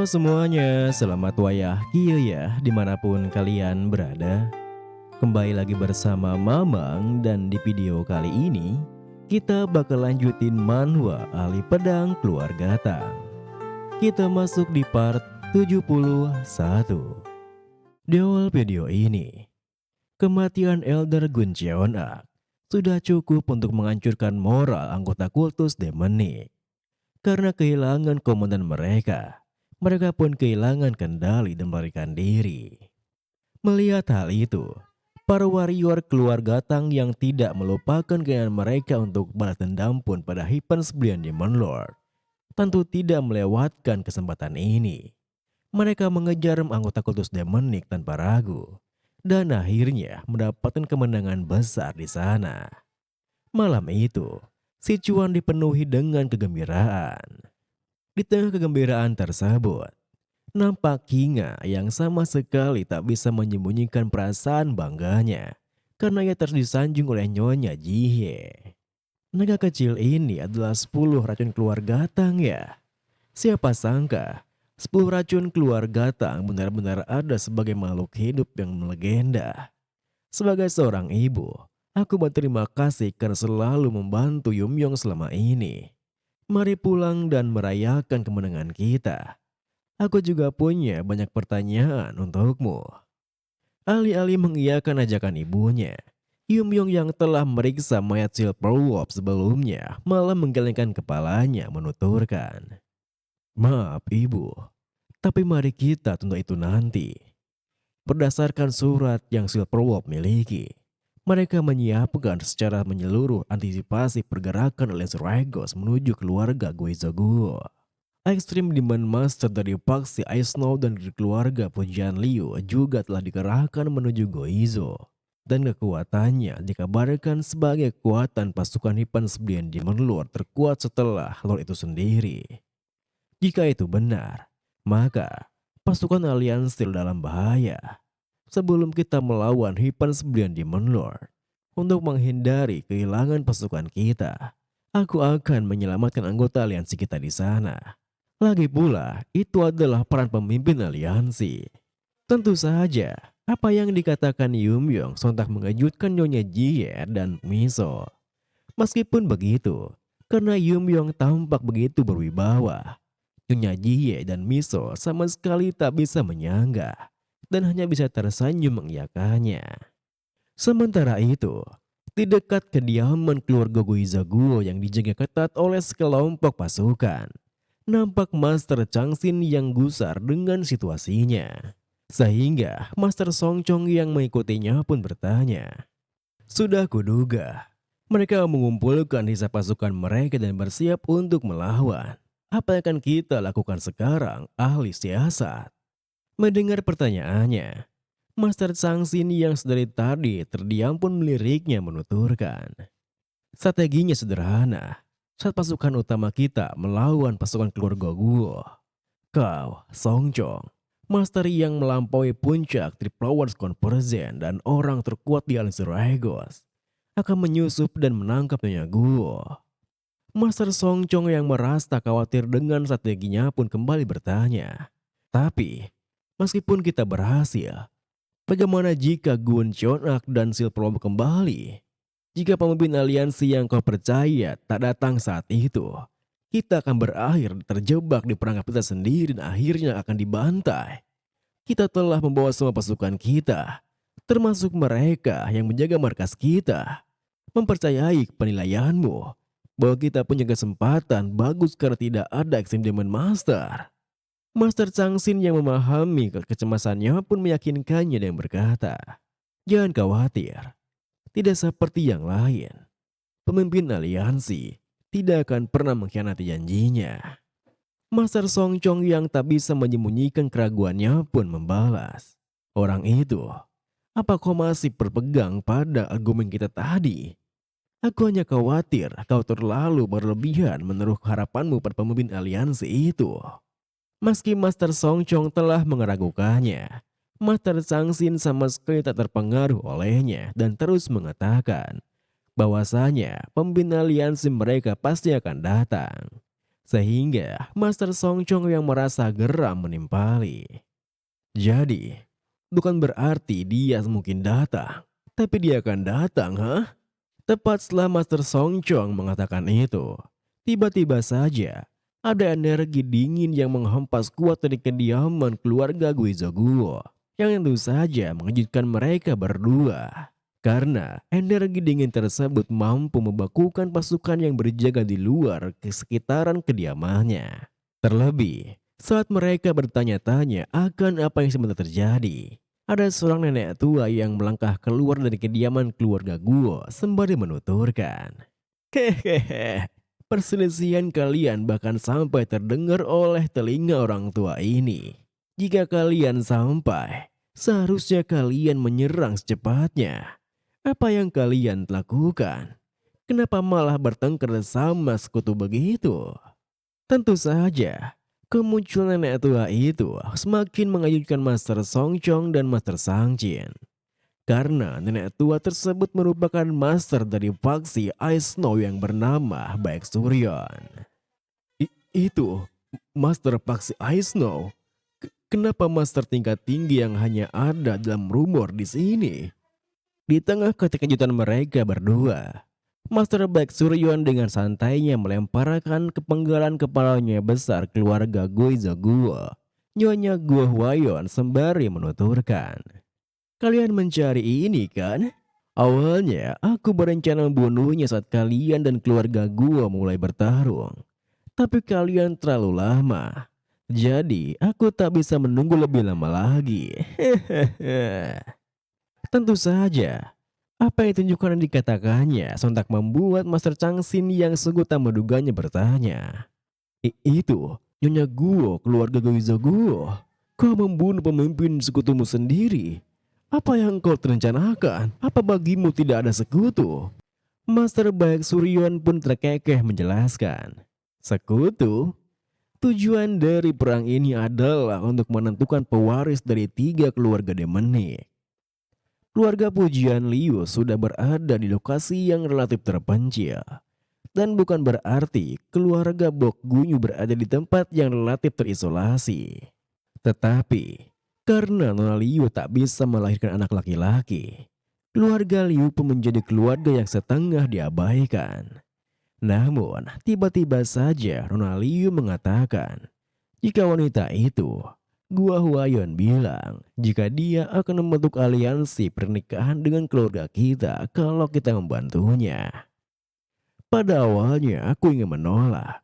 Halo semuanya, selamat wayah kieu ya dimanapun kalian berada. Kembali lagi bersama Mamang dan di video kali ini kita bakal lanjutin manhwa Ali Pedang Keluarga Tang. Kita masuk di part 71. Di awal video ini, kematian Elder Gun Cheon-ak sudah cukup untuk menghancurkan moral anggota kultus demonik. Karena kehilangan komandan mereka, mereka pun kehilangan kendali dan melarikan diri. Melihat hal itu, para warrior keluarga Tang yang tidak melupakan keinginan mereka untuk balas dendam pun pada Hipan Sembilan Demon Lord tentu tidak melewatkan kesempatan ini. Mereka mengejar anggota kultus demonik tanpa ragu dan akhirnya mendapatkan kemenangan besar di sana. Malam itu, si Chuan dipenuhi dengan kegembiraan. Di tengah kegembiraan tersebut, nampak Kinga yang sama sekali tak bisa menyembunyikan perasaan bangganya karena ia terus disanjung oleh Nyonya Jihye. Naga kecil ini adalah 10 racun keluarga Tang ya. Siapa sangka 10 racun keluarga Tang benar-benar ada sebagai makhluk hidup yang melegenda. Sebagai seorang ibu, aku berterima kasih karena selalu membantu Yumyong selama ini. Mari pulang dan merayakan kemenangan kita. Aku juga punya banyak pertanyaan untukmu. Alih-alih mengiyakan ajakan ibunya, Yumyong yang telah meriksa mayat Silver Wolf sebelumnya malah menggelengkan kepalanya menuturkan. Maaf ibu, tapi mari kita tunda itu nanti. Berdasarkan surat yang Silver Wolf miliki, mereka menyiapkan secara menyeluruh antisipasi pergerakan aliansi Regos menuju keluarga Guizhou. Extreme Demon Master dari faksi Ice Snow dan dari keluarga Pujian Liu juga telah dikerahkan menuju Guizhou. Dan kekuatannya dikabarkan sebagai kekuatan pasukan Hipan Sembilan Demon Lord terkuat setelah Lord itu sendiri. Jika itu benar, maka pasukan aliansi dalam bahaya. Sebelum kita melawan Hipan Sembilan Demon Lord, untuk menghindari kehilangan pasukan kita, aku akan menyelamatkan anggota aliansi kita di sana. Lagi pula, itu adalah peran pemimpin aliansi. Tentu saja, apa yang dikatakan Yumyong sontak mengejutkan Nyonya Jie dan Miso. Meskipun begitu, karena Yumyong tampak begitu berwibawa, Nyonya Jie dan Miso sama sekali tak bisa menyanggah dan hanya bisa tersenyum mengiyakannya. Sementara itu, di dekat kediaman keluarga Guizhou yang dijaga ketat oleh sekelompok pasukan, nampak Master Changxin yang gusar dengan situasinya. Sehingga Master Songchong yang mengikutinya pun bertanya. Sudah kuduga, mereka mengumpulkan sisa pasukan mereka dan bersiap untuk melawan. Apa yang akan kita lakukan sekarang, ahli siasat? Mendengar pertanyaannya, Master Changxin yang sedari tadi terdiam pun meliriknya menuturkan. Strateginya sederhana. Saat pasukan utama kita melawan pasukan keluarga Guo, kau, Songchong, master yang melampaui puncak Triple Wars Conversion dan orang terkuat di aliansi Regos, akan menyusup dan menangkap Nyonya Guo. Master Songchong yang merasa khawatir dengan strateginya pun kembali bertanya. Tapi, meskipun kita berhasil, bagaimana jika Gun Cheon-ak dan Silver Wolf kembali? Jika pemimpin aliansi yang kau percaya tak datang saat itu, kita akan berakhir terjebak di perangkap kita sendiri dan akhirnya akan dibantai. Kita telah membawa semua pasukan kita, termasuk mereka yang menjaga markas kita, mempercayai penilaianmu bahwa kita punya kesempatan bagus karena tidak ada Extreme Demon Master. Master Changxin yang memahami kecemasannya pun meyakinkannya dan berkata, jangan khawatir, tidak seperti yang lain. Pemimpin aliansi tidak akan pernah mengkhianati janjinya. Master Songchong yang tak bisa menyembunyikan keraguannya pun membalas. Orang itu, apa kau masih berpegang pada argumen kita tadi? Aku hanya khawatir kau terlalu berlebihan menaruh harapanmu pada pemimpin aliansi itu. Meski Master Songchong telah meragukannya, Master Changxin sama sekali tak terpengaruh olehnya dan terus mengatakan bahwasanya pemimpin aliansi mereka pasti akan datang. Sehingga Master Songchong yang merasa geram menimpali. Jadi, bukan berarti dia mungkin datang, tapi dia akan datang, hah? Tepat setelah Master Songchong mengatakan itu, tiba-tiba saja ada energi dingin yang menghempas kuat dari kediaman keluarga Guizoguo yang tentu saja mengejutkan mereka berdua. Karena energi dingin tersebut mampu membakukan pasukan yang berjaga di luar ke sekitaran kediamannya. Terlebih, saat mereka bertanya-tanya akan apa yang sebenarnya terjadi, ada seorang nenek tua yang melangkah keluar dari kediaman keluarga Guo sembari menuturkan. Hehehe, perselisihan kalian bahkan sampai terdengar oleh telinga orang tua ini. Jika kalian sampai, seharusnya kalian menyerang secepatnya. Apa yang kalian lakukan? Kenapa malah bertengkar sama sekutu begitu? Tentu saja, kemunculan nenek tua itu semakin mengejutkan Master Songchong dan Master Sangjin. Karena nenek tua tersebut merupakan master dari faksi Ice Snow yang bernama Baek Suryeon. Itu, master faksi Ice Snow? Kenapa master tingkat tinggi yang hanya ada dalam rumor di sini? Di tengah keterkejutan mereka berdua, Master Baek Suryeon dengan santainya melemparkan kepenggalan kepalanya besar keluarga Guizoguo, Nyonya Guo Huayon sembari menuturkan. Kalian mencari ini kan? Awalnya aku berencana membunuhnya saat kalian dan keluarga Guo mulai bertarung. Tapi kalian terlalu lama. Jadi aku tak bisa menunggu lebih lama lagi. Hehehe. Tentu saja, apa yang ditunjukkan dan dikatakannya sontak membuat Master Changxin yang sungguh tak menduganya bertanya. Itu, Nyonya Guo, keluarga Guizoguo. Kau membunuh pemimpin sekutumu sendiri. Apa yang kau rencanakan? Apa bagimu tidak ada sekutu? Master Baek Suryeon pun terkekeh menjelaskan. Sekutu? Tujuan dari perang ini adalah untuk menentukan pewaris dari 3 keluarga demonik. Keluarga Pujian Liu sudah berada di lokasi yang relatif terpencil. Dan bukan berarti keluarga Bok Gunyu berada di tempat yang relatif terisolasi. Tetapi, karena Nona Liu tak bisa melahirkan anak laki-laki, keluarga Liu pun menjadi keluarga yang setengah diabaikan. Namun, tiba-tiba saja Nona Liu mengatakan, jika wanita itu, Gua Huayon bilang, jika dia akan membentuk aliansi pernikahan dengan keluarga kita kalau kita membantunya. Pada awalnya aku ingin menolak,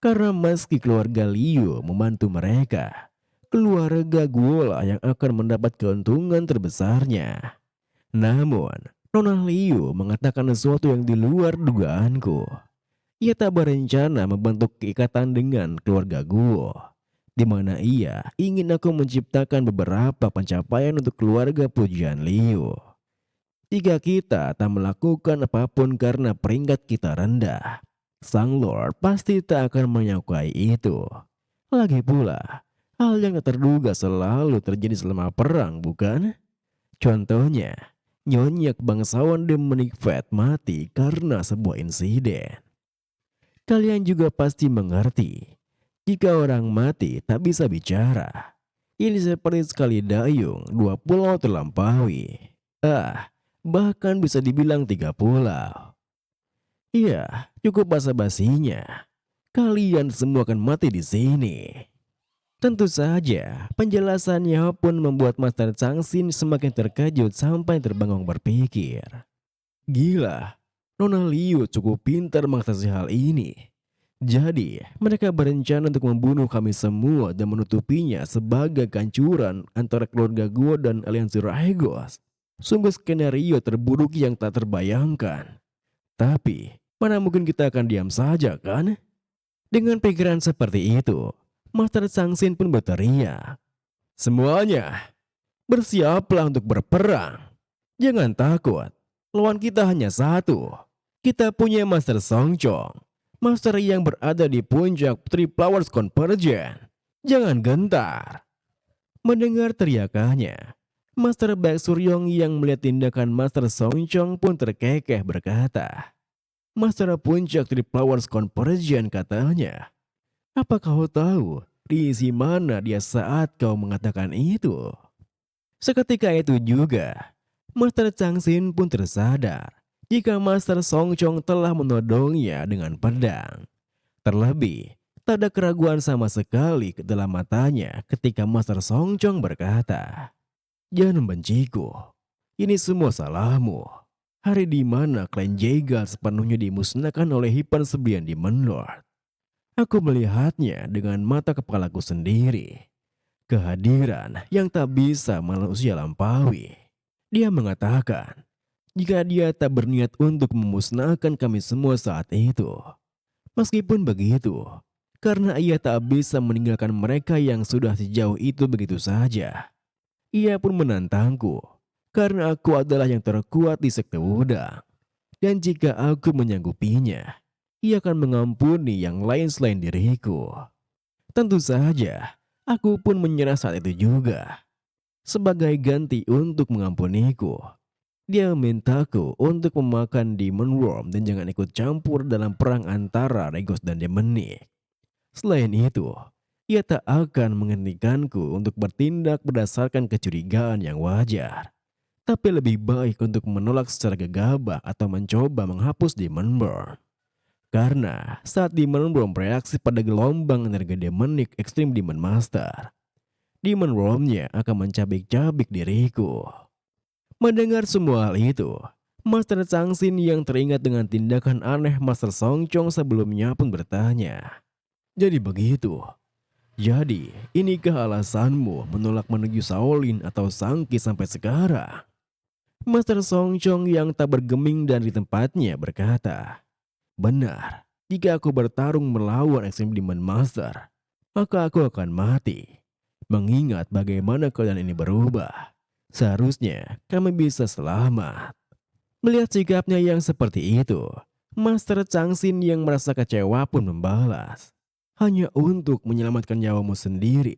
karena meski keluarga Liu membantu mereka, keluarga gue lah yang akan mendapat keuntungan terbesarnya. Namun, Nona Liu mengatakan sesuatu yang di luar dugaanku. Ia tak berencana membentuk keikatan dengan keluarga gue, di mana ia ingin aku menciptakan beberapa pencapaian untuk keluarga Pujian Liu. Jika kita tak melakukan apapun karena peringkat kita rendah, Sang Lord pasti tak akan menyukai itu. Lagi pula, hal yang tak terduga selalu terjadi selama perang, bukan? Contohnya, Nyonya bangsawan Demonic Fat mati karena sebuah insiden. Kalian juga pasti mengerti, jika orang mati tak bisa bicara. Ini seperti sekali dayung, 2 pulau terlampaui. Bahkan bisa dibilang 3 pulau. Iya, cukup basa-basinya. Kalian semua akan mati di sini. Tentu saja, penjelasannya pun membuat Master Changxin semakin terkejut sampai terbangun berpikir. Gila, Nona Liu cukup pintar mengatasi hal ini. Jadi, mereka berencana untuk membunuh kami semua dan menutupinya sebagai kehancuran antara keluarga Guo dan aliansi Raegos. Sungguh skenario terburuk yang tak terbayangkan. Tapi, mana mungkin kita akan diam saja kan? Dengan pikiran seperti itu, Master Changxin pun berteriak. Semuanya, bersiaplah untuk berperang. Jangan takut, lawan kita hanya satu. Kita punya Master Songchong, master yang berada di puncak Three Flowers Convergence. Jangan gentar. Mendengar teriakannya, Master Baek Suryeon yang melihat tindakan Master Songchong pun terkekeh berkata, Master Puncak Three Flowers Convergence katanya. Apa kau tahu diisi mana dia saat kau mengatakan itu? Seketika itu juga, Master Changsin pun tersadar jika Master Song Chong telah menodongnya dengan pedang. Terlebih, tak ada keraguan sama sekali ke dalam matanya ketika Master Song Chong berkata, "Jangan membenciku. Ini semua salahmu. Hari di mana klan Jegal sepenuhnya dimusnahkan oleh Hipan Sebian di Lord. Aku melihatnya dengan mata kepalaku sendiri. Kehadiran yang tak bisa manusia lampaui." Dia mengatakan, jika dia tak berniat untuk memusnahkan kami semua saat itu. Meskipun begitu, karena ia tak bisa meninggalkan mereka yang sudah sejauh itu begitu saja. Ia pun menantangku, karena aku adalah yang terkuat di sekte Wudang. Dan jika aku menyanggupinya, ia akan mengampuni yang lain selain diriku. Tentu saja, aku pun menyerah saat itu juga. Sebagai ganti untuk mengampuniku, dia memintaku untuk memakan Demon Worm dan jangan ikut campur dalam perang antara Regos dan Demonik. Selain itu, ia tak akan menghentikanku untuk bertindak berdasarkan kecurigaan yang wajar. Tapi lebih baik untuk menolak secara gegabah atau mencoba menghapus Demon Worm. Karena saat Demon Worm bereaksi pada gelombang energi Demonik Extreme Demon Master, Demon Worm-nya akan mencabik-cabik diriku. Mendengar semua hal itu, Master Changsin yang teringat dengan tindakan aneh Master Song Chong sebelumnya pun bertanya, "Jadi begitu? Jadi inikah alasanmu menolak menuju Shaolin atau Sangki sampai sekarang?" Master Song Chong yang tak bergeming dan di tempatnya berkata, "Benar, jika aku bertarung melawan Extreme Demon Master, maka aku akan mati. Mengingat bagaimana keadaan ini berubah, seharusnya kami bisa selamat." Melihat sikapnya yang seperti itu, Master Changsin yang merasa kecewa pun membalas, "Hanya untuk menyelamatkan nyawamu sendiri,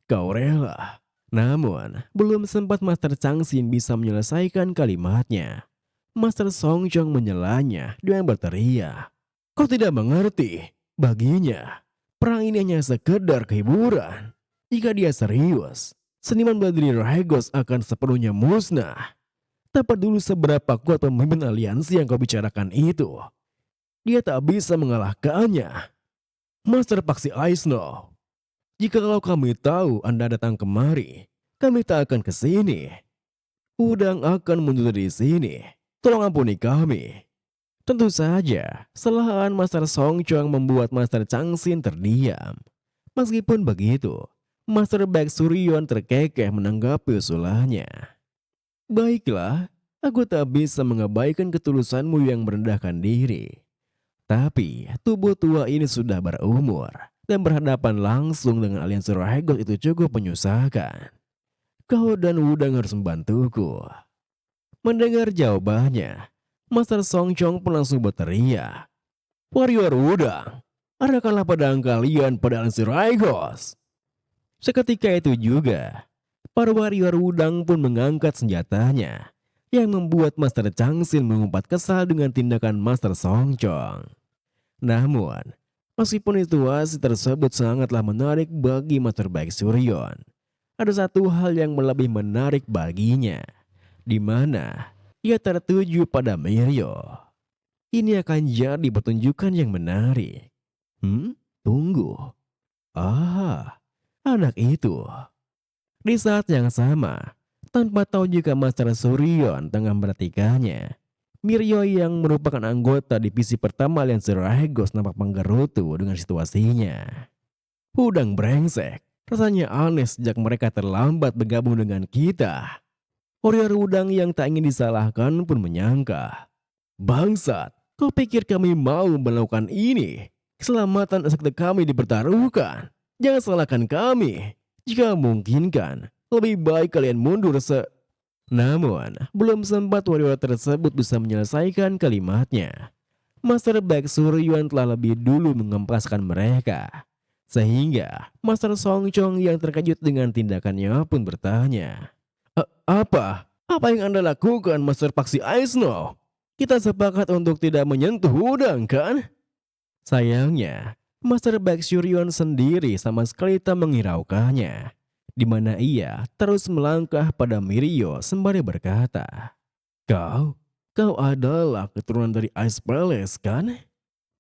kau rela." Namun, belum sempat Master Changsin bisa menyelesaikan kalimatnya, Master Song Chong menyelanya dengan berteriak, "Kau tidak mengerti, baginya perang ini hanya sekedar kehiburan. Jika dia serius, seniman bela diri Regos akan sepenuhnya musnah. Tak peduli seberapa kuat pemimpin aliansi yang kau bicarakan itu, dia tak bisa mengalahkannya. Master Paksi Aisno, jika kalau kami tahu Anda datang kemari, kami tak akan ke sini. Udang akan mundur di sini. Tolong ampuni kami." Tentu saja, kesalahan Master Song Chong membuat Master Changsin terdiam. Meskipun begitu, Master Baek Suryon terkekeh menanggapi usulannya. "Baiklah, aku tak bisa mengabaikan ketulusanmu yang merendahkan diri. Tapi tubuh tua ini sudah berumur dan berhadapan langsung dengan aliansi Rahegos itu cukup menyusahkan. Kau dan Wudang harus membantuku." Mendengar jawabannya, Master Song Chong pun langsung berteriak, "Warrior Wudang, arahkanlah pedang kalian pada aliansi Rahegos." Seketika itu juga, para warrior Wudang pun mengangkat senjatanya, yang membuat Master Changsin mengumpat kesal dengan tindakan Master Song Chong. Namun, meskipun situasi tersebut sangatlah menarik bagi Master Baek Suryon, ada satu hal yang lebih menarik baginya, di mana ia tertuju pada Miryo. Ini akan jadi pertunjukan yang menarik. Tunggu. Anak itu. Di saat yang sama, tanpa tahu jika Master Suryon tengah memperhatikannya, Miryo yang merupakan anggota divisi pertama aliansi Rahegos nampak menggerutu dengan situasinya. "Udang brengsek, rasanya aneh sejak mereka terlambat bergabung dengan kita." Warrior Udang yang tak ingin disalahkan pun menyangka, "Bangsat, kau pikir kami mau melakukan ini? Keselamatan sekte kami dipertaruhkan. Jangan salahkan kami. Jika memungkinkan, lebih baik kalian mundur Namun, belum sempat warrior tersebut bisa menyelesaikan kalimatnya, Master Baek Suryon telah lebih dulu mengempaskan mereka. Sehingga Master Song Chong yang terkejut dengan tindakannya pun bertanya, Apa? Apa yang Anda lakukan, Master Paksi Aisno? Kita sepakat untuk tidak menyentuh udang, kan?" Sayangnya, Master Baksuryon sendiri sama sekali tak menghiraukannya, di mana ia terus melangkah pada Mirio sembari berkata, Kau, kau adalah keturunan dari Ice Palace kan?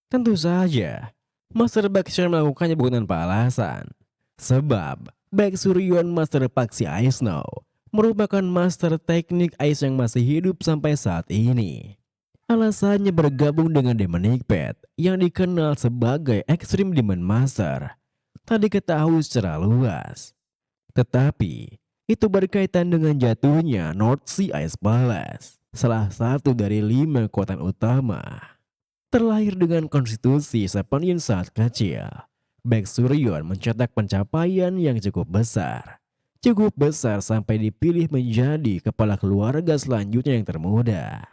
Tentu saja, Master Baksuryon melakukannya bukan tanpa alasan. Sebab, Baksuryon Master Paksi Ice Snow merupakan master teknik ice yang masih hidup sampai saat ini. Alasannya bergabung dengan Demonic Pet yang dikenal sebagai Extreme Demon Master tak diketahui secara luas. Tetapi, itu berkaitan dengan jatuhnya North Sea Ice Palace, salah satu dari 5 kekuatan utama. Terlahir dengan konstitusi Seponian saat kecil, Baksuryon mencetak pencapaian yang cukup besar. Cukup besar sampai dipilih menjadi kepala keluarga selanjutnya yang termuda.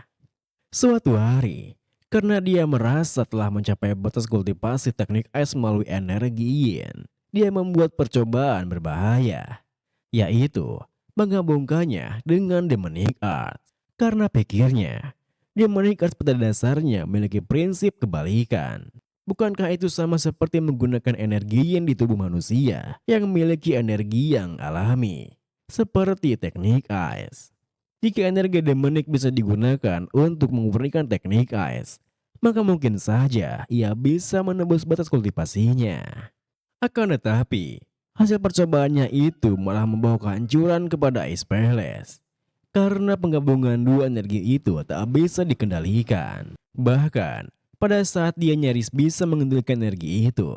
Suatu hari, karena dia merasa telah mencapai batas kultivasi teknik ice melalui energi yin, dia membuat percobaan berbahaya, yaitu menggabungkannya dengan Demonic Art. Karena pikirnya, Demonic Art pada dasarnya memiliki prinsip kebalikan. Bukankah itu sama seperti menggunakan energi yin di tubuh manusia yang memiliki energi yang alami, seperti teknik ice? Jika energi demonik bisa digunakan untuk memurnikan teknik ice, maka mungkin saja ia bisa menembus batas kultivasinya. Akan tetapi, hasil percobaannya itu malah membawa kehancuran kepada Ice Palace. Karena penggabungan dua energi itu tak bisa dikendalikan. Bahkan, pada saat dia nyaris bisa mengendalikan energi itu,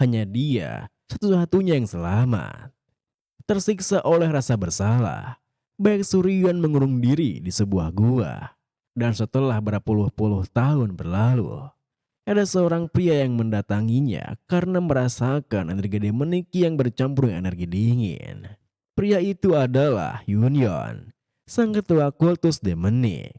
hanya dia satu-satunya yang selamat. Tersiksa oleh rasa bersalah, Baksuryon mengurung diri di sebuah gua. Dan setelah berpuluh-puluh tahun berlalu, ada seorang pria yang mendatanginya karena merasakan energi demonik yang bercampur dengan energi dingin. Pria itu adalah Yunyon, sang ketua kultus demonik.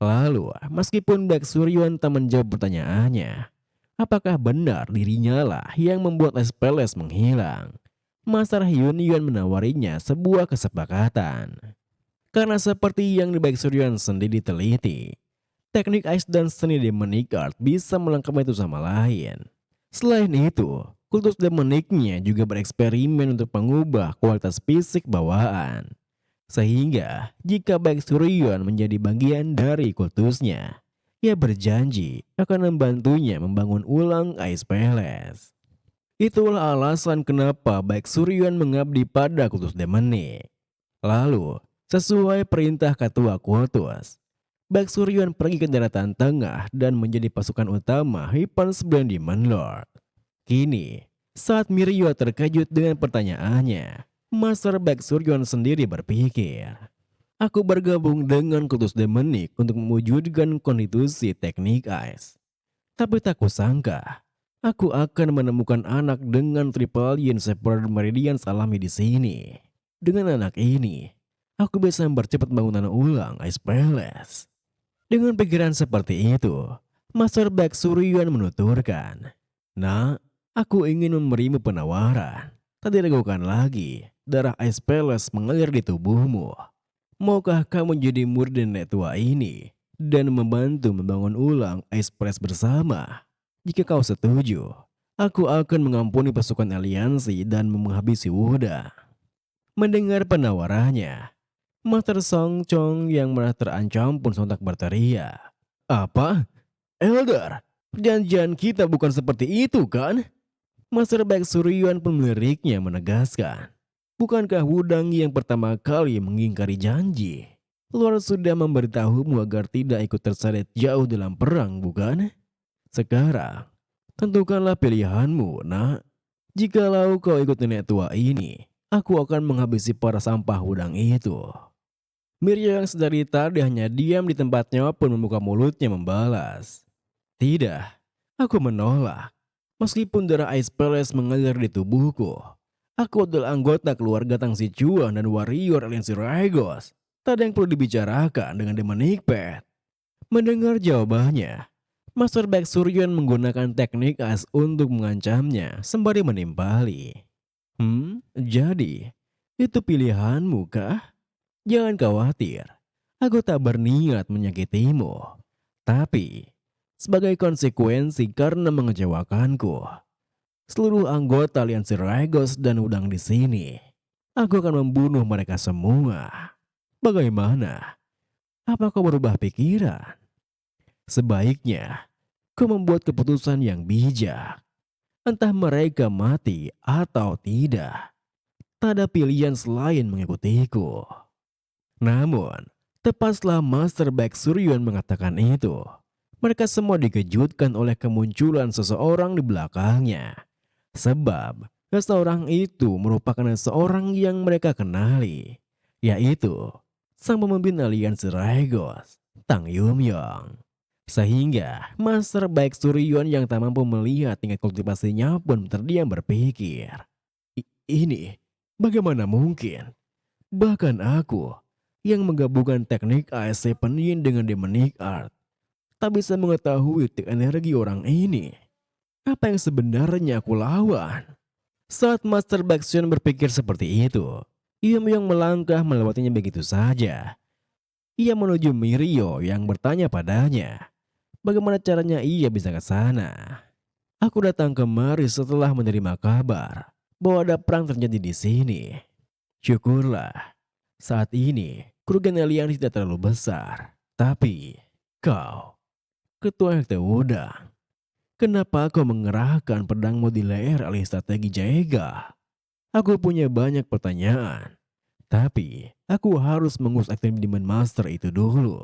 Lalu, meskipun Baksuryon tak menjawab pertanyaannya, apakah benar dirinya lah yang membuat Ice Palace menghilang? Master Yunyon menawarinya sebuah kesepakatan. Karena seperti yang di Baksuryon sendiri diteliti, teknik ice dan seni demonic art bisa melengkapi itu sama lain. Selain itu, kultus demoniknya juga bereksperimen untuk mengubah kualitas fisik bawaan. Sehingga, jika Baksuryon menjadi bagian dari kultusnya, ia berjanji akan membantunya membangun ulang Ice Palace. Itulah alasan kenapa Baksuryon mengabdi pada kultus demonik. Lalu, sesuai perintah ketua kultus, Baksuryon pergi ke daratan tengah dan menjadi pasukan utama Hipan 9 Demon Lord. Kini, saat Mirio terkejut dengan pertanyaannya, Master Baksuryon sendiri berpikir, aku bergabung dengan kultus demonik untuk mewujudkan konstitusi teknik ice. Tapi tak kusangka, aku akan menemukan anak dengan triple yin separate meridians alami di sini. Dengan anak ini, aku bisa mempercepat bangunan ulang Ice Palace. Dengan pikiran seperti itu, Master Baksuryon menuturkan, Nak, aku ingin memberimu penawaran. Tak diragukan lagi, darah Ice Palace mengalir di tubuhmu. Maukah kamu jadi murid nenek tua ini dan membantu membangun ulang Ice Palace bersama? Jika kau setuju, aku akan mengampuni pasukan aliansi dan menghabisi Wuda. Mendengar penawarannya, Master Song Chong yang merasa terancam pun sontak berteriak. Apa? Elder, perjanjian kita bukan seperti itu kan? Master Baksuryon pun meliriknya menegaskan. Bukankah Wudang yang pertama kali mengingkari janji? Luar sudah memberitahumu agar tidak ikut terseret jauh dalam perang, bukan? Sekarang, tentukanlah pilihanmu, nak. Jikalau kau ikut nenek tua ini, aku akan menghabisi para sampah Wudang itu. Mirio yang sedari tadi hanya diam di tempatnya pun membuka mulutnya membalas. Tidak, aku menolak. Meskipun darah Ice Palace mengalir di tubuhku, aku adalah anggota keluarga Tang Sichuan dan warrior aliansi Raigos. Tak ada yang perlu dibicarakan dengan Demonic Pet. Mendengar jawabannya, Master Baksuryon menggunakan teknik as untuk mengancamnya sembari menimpali. Jadi, itu pilihanmu kah? Jangan khawatir, aku tak berniat menyakitimu. Tapi, Sebagai konsekuensi karena mengecewakanku, seluruh anggota aliansi Regos dan Udang di sini, aku akan membunuh mereka semua. Bagaimana? Apa kau berubah pikiran? Sebaiknya kau membuat keputusan yang bijak. Entah mereka mati atau tidak, tak ada pilihan selain mengikutiku. Namun, tepat setelah Master Baek Suryon mengatakan itu, mereka semua dikejutkan oleh kemunculan seseorang di belakangnya. Sebab, seseorang itu merupakan seorang yang mereka kenali, yaitu sang pemimpin aliansi Regos, Tang Yumyong. Sehingga Master Baek Suryon yang tak mampu melihat tingkat kultivasinya pun terdiam berpikir, Ini bagaimana mungkin? Bahkan aku yang menggabungkan teknik ASC Yin dengan Demonic Art tak bisa mengetahui titik energi orang ini. Apa yang sebenarnya aku lawan? Saat Master Baekhyun berpikir seperti itu, Yum melangkah melewatinya begitu saja. Ia menuju Mirio yang bertanya padanya, bagaimana caranya ia bisa ke sana. Aku datang kemari setelah menerima kabar bahwa ada perang terjadi di sini. Syukurlah, saat ini kerugian alien tidak terlalu besar. Tapi, kau, Ketua RT Udang, kenapa kau mengerahkan pedangmu di leher alih strategi Jaega? Aku punya banyak pertanyaan, tapi aku harus mengurus aktif Demon Master itu dulu.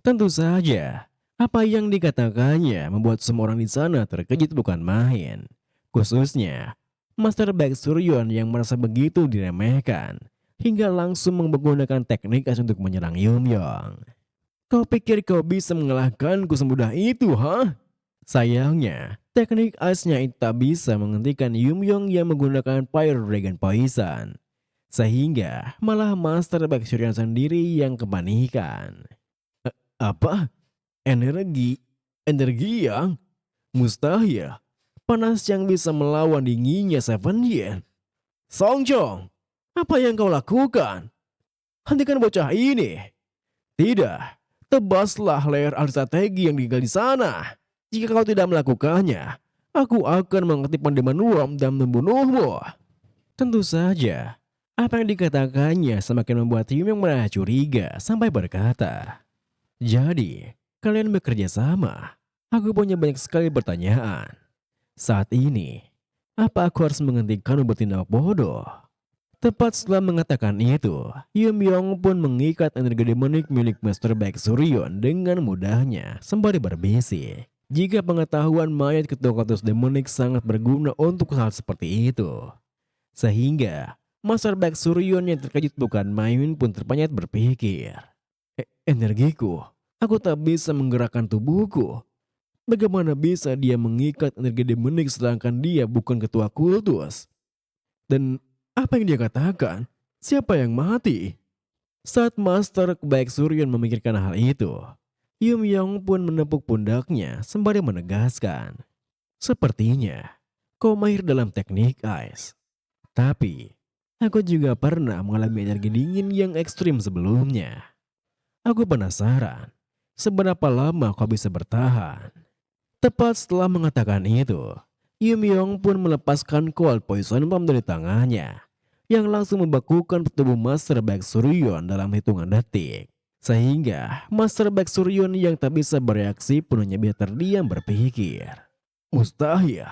Tentu saja, apa yang dikatakannya membuat semua orang di sana terkejut bukan main. Khususnya, Master Baek Suryon yang merasa begitu diremehkan, hingga langsung menggunakan teknik as untuk menyerang Yumyong. Kau pikir kau bisa mengalahkanku semudah itu, ha? Sayangnya, teknik ice-nya itu tak bisa menghentikan Yumyong yang menggunakan Fire Dragon Poison. Sehingga malah Master Baek Suryon sendiri yang kepanikan. Apa? Energi? Energi yang? Mustahil. Panas yang bisa melawan dinginnya Seven Yin. Song Chong, apa yang kau lakukan? Hentikan bocah ini. Tidak, tebaslah leher alih strategi yang digali di sana. Jika kau tidak melakukannya, aku akan mengaktifkan Demon Worm dan membunuhmu. Tentu saja, apa yang dikatakannya semakin membuat Yum yang merasa curiga sampai berkata, jadi, kalian bekerja sama. Aku punya banyak sekali pertanyaan. Saat ini, apa aku harus menghentikanmu bertindak bodoh? Tepat setelah mengatakan itu, Yum pun mengikat energi demonik milik Master Baek Suryon dengan mudahnya sembari berbisik. Jika pengetahuan mayat ketua Kotus demonik sangat berguna untuk hal seperti itu. Sehingga, Master Baek Suryon yang terkejut bukan main pun terpenyet berpikir. Energiku, aku tak bisa menggerakkan tubuhku. Bagaimana bisa dia mengikat energi demonik sedangkan dia bukan ketua kultus? Dan apa yang dia katakan? Siapa yang mati? Saat Master Baek Suryon memikirkan hal itu, Yum pun menepuk pundaknya sembari menegaskan. Sepertinya, kau mahir dalam teknik ice. Tapi, aku juga pernah mengalami energi dingin yang ekstrim sebelumnya. Aku penasaran, seberapa lama kau bisa bertahan? Tepat setelah mengatakan itu, Yum pun melepaskan Cold Poison Bomb dari tangannya, yang langsung membekukan tubuh Master Baek Suryon dalam hitungan detik. Sehingga Master Baek Suryon yang tak bisa bereaksi pun hanya bisa terdiam berpikir. Mustahil,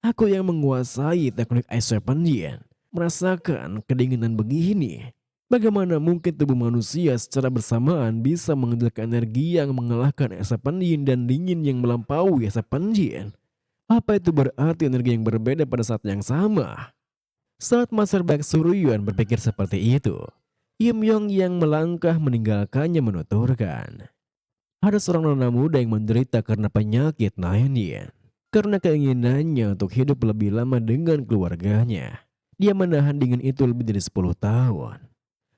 aku yang menguasai teknik Ice Serpent Yin merasakan kedinginan begini. Bagaimana mungkin tubuh manusia secara bersamaan bisa menghasilkan energi yang mengalahkan es Yin dan dingin yang melampaui es Yin? Apa itu berarti energi yang berbeda pada saat yang sama? Saat Master Baek Suryon berpikir seperti itu, Yum yang melangkah meninggalkannya menuturkan. Ada seorang nona muda yang menderita karena penyakit Nine Yin. Karena keinginannya untuk hidup lebih lama dengan keluarganya, dia menahan dingin itu lebih dari 10 tahun.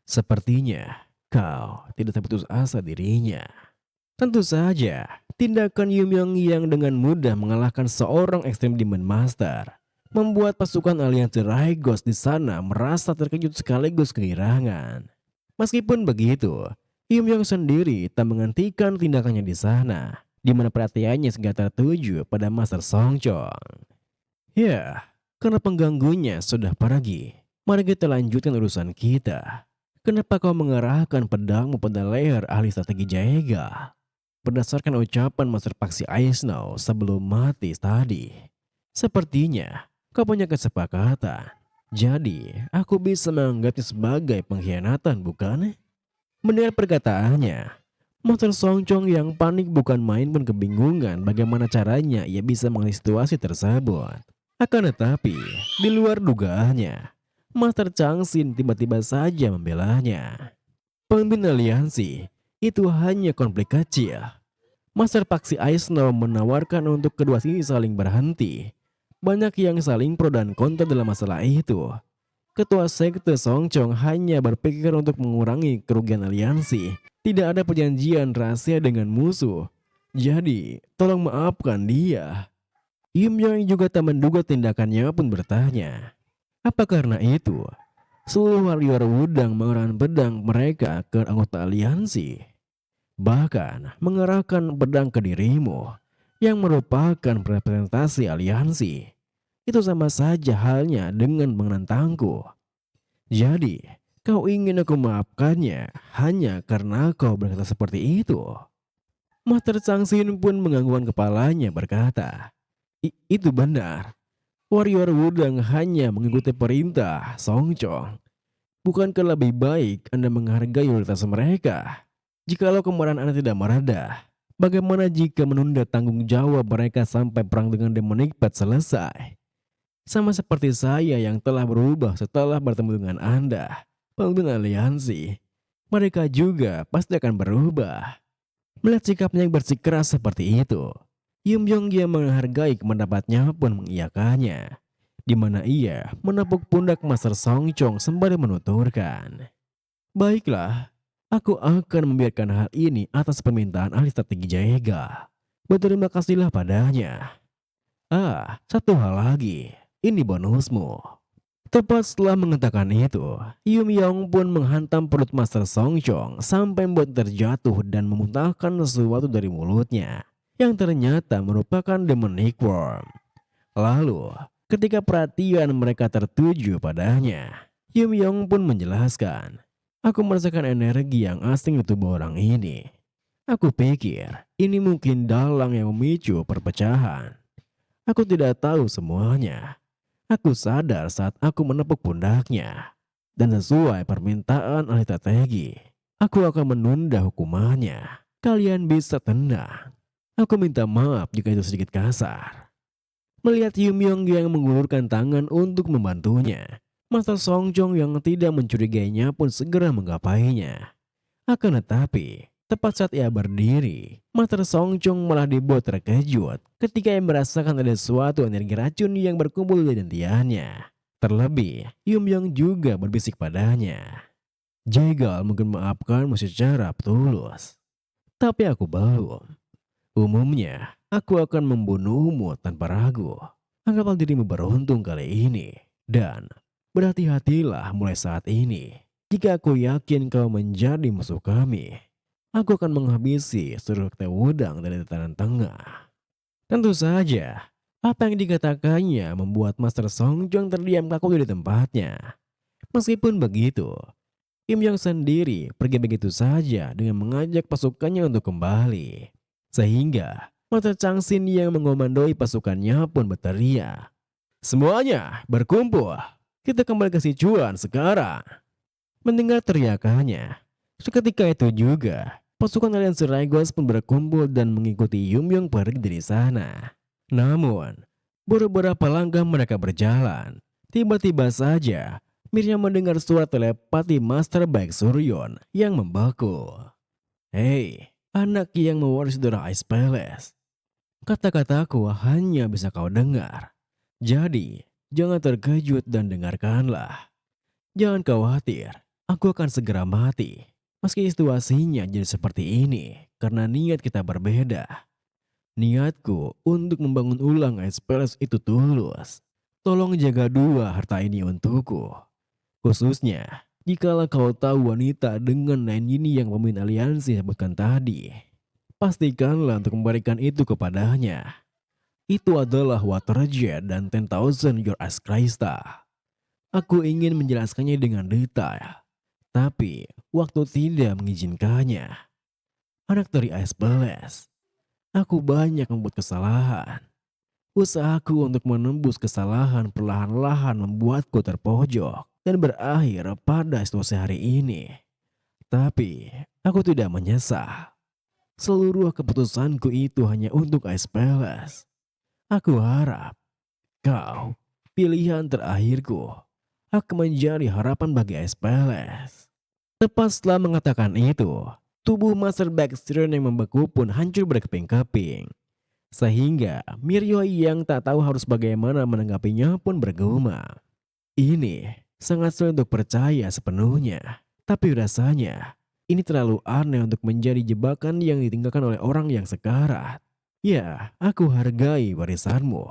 Sepertinya kau tidak terputus asa dirinya. Tentu saja, tindakan Yum yang dengan mudah mengalahkan seorang Extreme Demon Master membuat pasukan aliansi Raigos di sana merasa terkejut sekaligus kegirangan. Meskipun begitu, Yum sendiri tak menghentikan tindakannya di sana. di mana perhatiannya segera tertuju pada Master Songchong. Ya, karena pengganggunya sudah pergi, mari kita lanjutkan urusan kita. Kenapa kau mengerahkan pedangmu pada leher ahli strategi Jaegal? Berdasarkan ucapan Master Paksi Aisno sebelum mati tadi, sepertinya kau punya kesepakatan. Jadi, aku bisa menganggapnya sebagai pengkhianatan, bukan? Mendengar perkataannya, Master Songchong yang panik bukan main pun kebingungan bagaimana caranya ia bisa mengalami situasi tersebut. Akan tetapi, di luar dugaannya, Master Changxin tiba-tiba saja membelanya. Pemimpin aliansi, itu hanya konflik kecil. Master Paksi Aisno menawarkan untuk kedua sisi saling berhenti. Banyak yang saling pro dan kontra dalam masalah itu. Ketua Sekte Songchong hanya berpikir untuk mengurangi kerugian aliansi. Tidak ada perjanjian rahasia dengan musuh. Jadi, tolong maafkan dia. Yum Yang juga tak menduga tindakannya pun bertanya. Apa karena itu, seluruh warrior Wudang mengerahkan pedang mereka ke anggota aliansi? Bahkan mengerahkan pedang ke dirimu yang merupakan representasi aliansi. Itu sama saja halnya dengan menentangku. Jadi, kau ingin aku maafkannya hanya karena kau berkata seperti itu? Master Changxin pun menganggukkan kepalanya berkata, Itu benar. Warrior Wudang hanya mengikuti perintah Songchong. Bukankah lebih baik Anda menghargai loyalitas mereka? Jikalau kemarahan Anda tidak mereda, bagaimana jika menunda tanggung jawab mereka sampai perang dengan Demonic Path selesai? Sama seperti saya yang telah berubah setelah bertemu dengan Anda, pemimpin aliansi. Mereka juga pasti akan berubah. Melihat sikapnya yang bersikeras seperti itu, Yum Yong yang menghargai pendapatnya pun mengiyakannya, di mana ia menepuk pundak Master Songchong sembari menuturkan, Baiklah, aku akan membiarkan hal ini atas permintaan ahli strategi Jaegal. Berterima kasihlah padanya. Satu hal lagi, ini bonusmu. Tepat setelah mengatakan itu, Yum Yong pun menghantam perut Master Songchong sampai membuat terjatuh dan memuntahkan sesuatu dari mulutnya, yang ternyata merupakan demonic worm. Lalu, ketika perhatian mereka tertuju padanya, Yum Yong pun menjelaskan, Aku merasakan energi yang asing di tubuh orang ini. Aku pikir ini mungkin dalang yang memicu perpecahan. Aku tidak tahu semuanya. Aku sadar saat aku menepuk pundaknya. Dan sesuai permintaan ahli strategi, aku akan menunda hukumannya. Kalian bisa tenang. Aku minta maaf jika itu sedikit kasar. Melihat Yum Yong yang mengulurkan tangan untuk membantunya, Master Songchong yang tidak mencurigainya pun segera menggapainya. Akan tetapi, tepat saat ia berdiri, Master Songchong malah dibuat terkejut ketika ia merasakan ada suatu energi racun yang berkumpul di dentiannya. Terlebih, Yum Yong juga berbisik padanya. Jaegal mungkin maafkanmu secara tulus, tapi aku belum. Umumnya, aku akan membunuhmu tanpa ragu. Anggaplah dirimu beruntung kali ini. Dan berhati-hatilah mulai saat ini. Jika aku yakin kau menjadi musuh kami, aku akan menghabisi seluruh Sekte Wudang dari tatanan tengah. Tentu saja, apa yang dikatakannya membuat Master Songchong terdiam kaku di tempatnya. Meskipun begitu, Kim Yong sendiri pergi begitu saja dengan mengajak pasukannya untuk kembali. Sehingga Master Changxin yang mengomandoi pasukannya pun berteriak, Semuanya berkumpul, kita kembali ke Sichuan sekarang. Mendengar teriakannya, seketika itu juga pasukan aliansi Raigos pun berkumpul dan mengikuti Yum Yong pergi dari sana. Namun, beberapa langkah mereka berjalan, tiba-tiba saja Mirnya mendengar suara telepati Master Baek Suryon yang membaku. Hei, anak yang mewarisi darah Ice Palace. Kata-kataku hanya bisa kau dengar. Jadi, jangan terkejut dan dengarkanlah. Jangan khawatir, aku akan segera mati. Meski situasinya jadi seperti ini, karena niat kita berbeda. Niatku untuk membangun ulang Ice Palace itu tulus. Tolong jaga dua harta ini untukku. Khususnya, jikalau kau tahu wanita dengan lain ini yang pemimpin aliansi sebutkan tadi. pastikanlah untuk memberikan itu kepadanya. Itu adalah Water Jet dan 10,000 Your Ice Krista. Aku ingin menjelaskannya dengan detail, tapi waktu tidak mengizinkannya. Anak dari Ice Palace, aku banyak membuat kesalahan. Usahaku untuk menembus kesalahan perlahan-lahan membuatku terpojok dan berakhir pada situasi hari ini. Tapi aku tidak menyesal. Seluruh keputusanku itu hanya untuk Ice Palace. Aku harap kau, pilihan terakhirku, akan menjadi harapan bagi Ice Palace. Tepat setelah mengatakan itu, tubuh Master Baxter yang membeku pun hancur berkeping-keping. Sehingga Mirio yang tak tahu harus bagaimana menanggapinya pun bergumam. Ini sangat sulit untuk percaya sepenuhnya. Tapi rasanya ini terlalu aneh untuk menjadi jebakan yang ditinggalkan oleh orang yang sekarat. Ya, aku hargai warisanmu.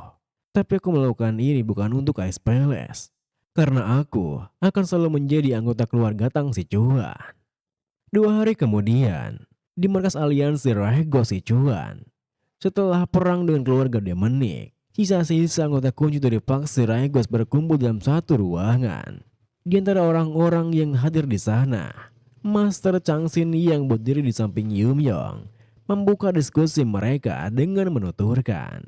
Tapi aku melakukan ini bukan untuk Ice Palace. Karena aku akan selalu menjadi anggota keluarga Tang Sichuan. 2 hari kemudian, di markas aliansi Rego Sichuan. Setelah perang dengan keluarga Demonik, sisa-sisa anggota kunci dari faksi Raigos berkumpul dalam satu ruangan. Di antara orang-orang yang hadir di sana, Master Changxin yang berdiri di samping Yumyong membuka diskusi mereka dengan menuturkan,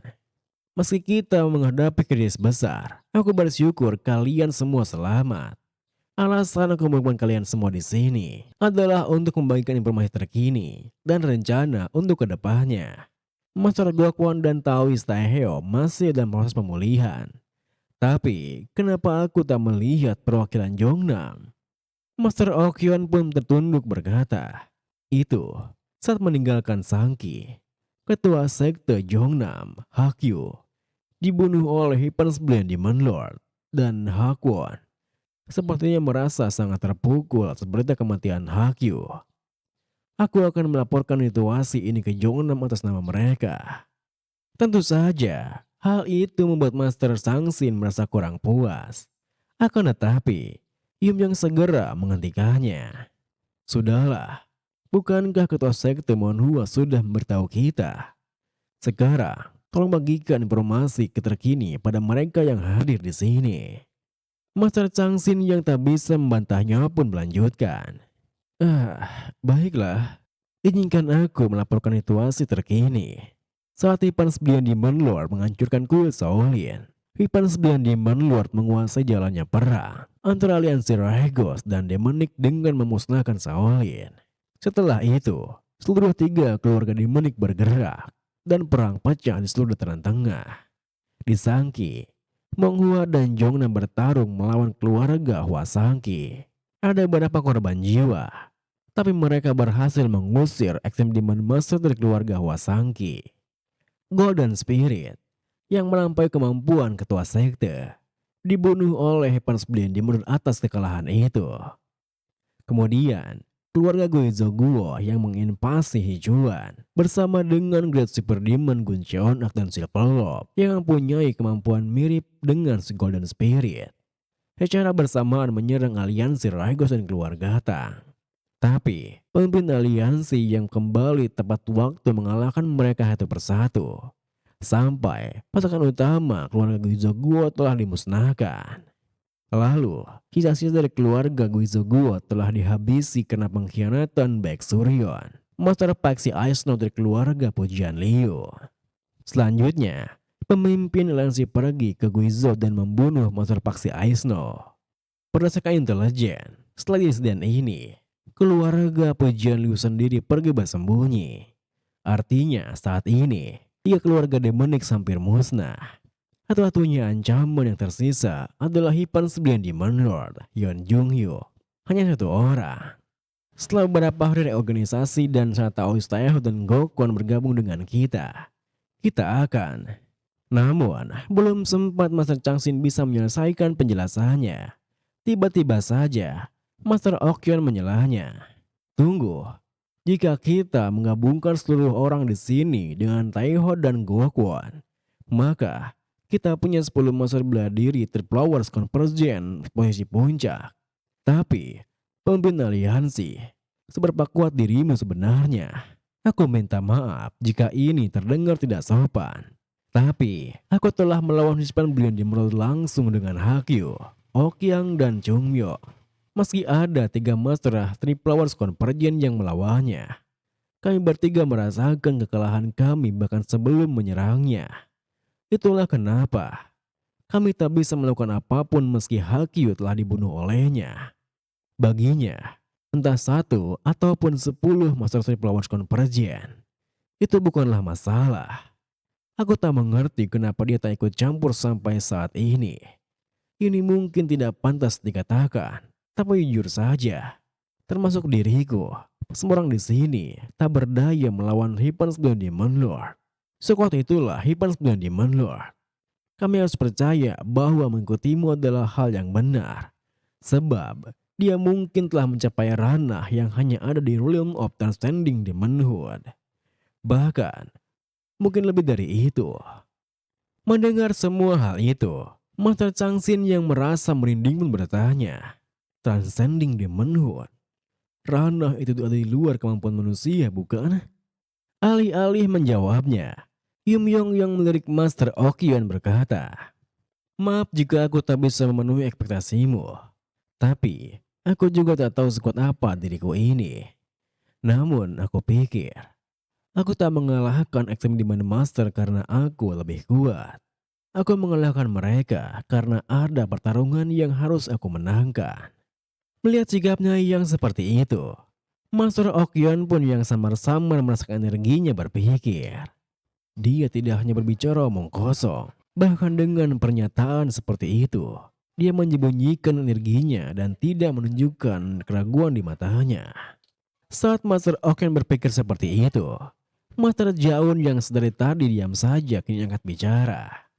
meski kita menghadapi krisis besar, aku bersyukur kalian semua selamat. Alasan aku mengumpulkan kalian semua di sini adalah untuk membagikan informasi terkini dan rencana untuk kedepannya. Master Gokwan dan Taoist Taehyo masih dalam proses pemulihan. Tapi, kenapa aku tak melihat perwakilan Jongnam? Master Okyon pun tertunduk berkata, itu saat meninggalkan Sangki, ketua sekte Jongnam, Hakyu, dibunuh oleh Hippens Blend Demon Lord dan Hakwon. Sepertinya merasa sangat terpukul atas berita kematian Hakyu. Aku akan melaporkan situasi ini ke Jongnam atas nama mereka. Tentu saja, hal itu membuat Master Changxin merasa kurang puas. Akan tetapi, Yumyong segera menghentikannya. Sudahlah, bukankah ketua sekte Monhua sudah memberitahu kita? Sekarang, tolong bagikan informasi terkini pada mereka yang hadir di sini. Master Changxin yang tak bisa membantahnya pun melanjutkan. Baiklah. Izinkan aku melaporkan situasi terkini. Saat Hippens Blend Demon Lord menghancurkan kuil Shaolin, Hippens Blend Demon Lord menguasai jalannya perang antara aliansi Raigos dan Demonic dengan memusnahkan Shaolin. Setelah itu, seluruh 3 keluarga Demonic bergerak dan perang pecah di seluruh dataran tengah. Di Sangki, Monghua dan Jongnam bertarung melawan keluarga Hwasangki. Ada beberapa korban jiwa, tapi mereka berhasil mengusir Extreme Demon Master dari keluarga Hwasangki. Golden Spirit yang melampaui kemampuan ketua sekte dibunuh oleh Hippens Blend Demon atas kekalahan itu. Kemudian, keluarga Goizo Guo yang menginvasi Hijuan bersama dengan Great Super Demon Guncheon dan Silverlop yang mempunyai kemampuan mirip dengan si Golden Spirit. Secara bersamaan menyerang aliansi Raigos dan keluarga Tang. Tapi, pemimpin aliansi yang kembali tepat waktu mengalahkan mereka satu persatu. Sampai pasukan utama keluarga Goizo Guo telah dimusnahkan. Lalu, sisa-sisa dari keluarga Goizo Guo telah dihabisi karena pengkhianatan Baek Suryeon, Master Paxi Aisno dari keluarga Pujian Liu. Selanjutnya, pemimpin aliansi pergi ke Guizhou dan membunuh Master Paxi Aisno. Berdasarkan intelijen, setelah insiden ini, keluarga Pujian Liu sendiri pergi bersembunyi. Artinya saat ini, 3 keluarga Demonic hampir musnah. Satu-satunya ancaman yang tersisa adalah Hippens Blend Demon Lord, Yeon Jung-hyo. Hanya 1 orang. Setelah beberapa hari reorganisasi dan saat Taoist Taeho dan Gokwan bergabung dengan kita akan. Namun, belum sempat Master Changxin bisa menyelesaikan penjelasannya. Tiba-tiba saja, Master Okyon menyelahnya. Tunggu, jika kita menggabungkan seluruh orang di sini dengan Taeho dan Gokwan, maka kita punya 10 Master bela diri Triplowers Convergence posisi puncak. Tapi, pemimpin aliansi, seberapa kuat dirimu sebenarnya? Aku minta maaf jika ini terdengar tidak sopan. Tapi, aku telah melawan Hispan Beyond the Emerald langsung dengan Hagyu, Okyang, dan Chungmyo. Meski ada 3 Master Triple Hours Convergence yang melawannya, kami bertiga merasakan kekalahan kami bahkan sebelum menyerangnya. Itulah kenapa kami tak bisa melakukan apapun meski Hagyu telah dibunuh olehnya. Baginya, entah 1 ataupun 10 Master Triple Hours Convergence, itu bukanlah masalah. Aku tak mengerti kenapa dia tak ikut campur sampai saat ini. Ini mungkin tidak pantas dikatakan, tapi jujur saja, termasuk diriku, semua orang di sini tak berdaya melawan Hipan 9 Demon Lord. Sekuat itulah Hipan 9 Demon Lord. Kami harus percaya bahwa mengikutimu adalah hal yang benar. Sebab dia mungkin telah mencapai ranah yang hanya ada di Realm of Transcending Demonhood. Bahkan, mungkin lebih dari itu. Mendengar semua hal itu, Master Changxin yang merasa merinding pun bertanya, Transcending Demonhood? Ranah itu ada di luar kemampuan manusia, bukan? Alih-alih menjawabnya, Yumyong yang melirik Master Okyon berkata, maaf jika aku tak bisa memenuhi ekspektasimu. Tapi, aku juga tak tahu sekuat apa diriku ini. Namun, aku pikir, aku tak mengalahkan Extreme Demon Master karena aku lebih kuat. Aku mengalahkan mereka karena ada pertarungan yang harus aku menangkan. Melihat sikapnya yang seperti itu, Master Okyon pun yang samar-samar merasakan energinya berpikir. Dia tidak hanya berbicara omong kosong, bahkan dengan pernyataan seperti itu, dia menyembunyikan energinya dan tidak menunjukkan keraguan di matanya. Saat Master Okyon berpikir seperti itu, Master Jaun yang sedari tadi diam saja kini angkat bicara.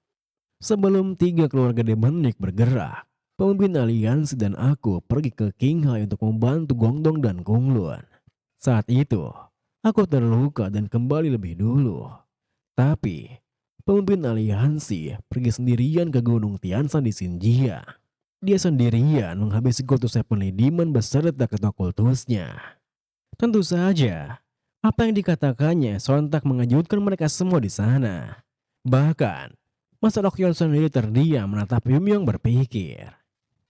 Sebelum 3 keluarga demonik bergerak, pemimpin aliansi dan aku pergi ke Qinghai untuk membantu Gongdong dan Kunlun. Saat itu, aku terluka dan kembali lebih dulu. Tapi, pemimpin aliansi pergi sendirian ke Gunung Tianshan di Xinjia. Dia sendirian menghabisi kultus Heavenly Demon beserta ketua kultusnya. Tentu saja, apa yang dikatakannya sontak mengejutkan mereka semua di sana. Bahkan, Master Okyon sendiri terdiam menatap Yumyong berpikir.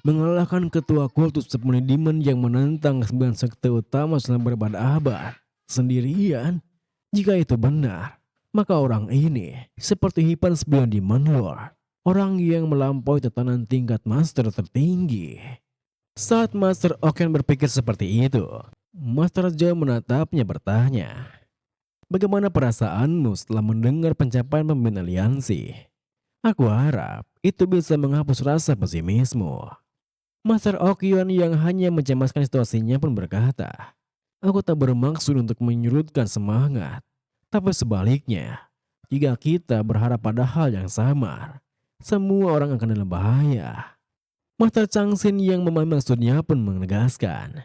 Mengalahkan ketua kultus Heavenly Demon yang menentang 9 sekte utama selama berabad-abad sendirian? Jika itu benar, maka orang ini seperti Hipan 9 Demon Lord, orang yang melampaui tatanan tingkat master tertinggi. Saat Master Okyon berpikir seperti itu, Master Zhao menatapnya bertanya, bagaimana perasaanmu setelah mendengar pencapaian pemimpin aliansi? Aku harap itu bisa menghapus rasa pesimismu. Master Okyon yang hanya mencemaskan situasinya pun berkata, aku tak bermaksud untuk menyurutkan semangat. Tapi sebaliknya, jika kita berharap pada hal yang samar, semua orang akan dalam bahaya. Master Changxin yang memahami maksudnya pun menegaskan,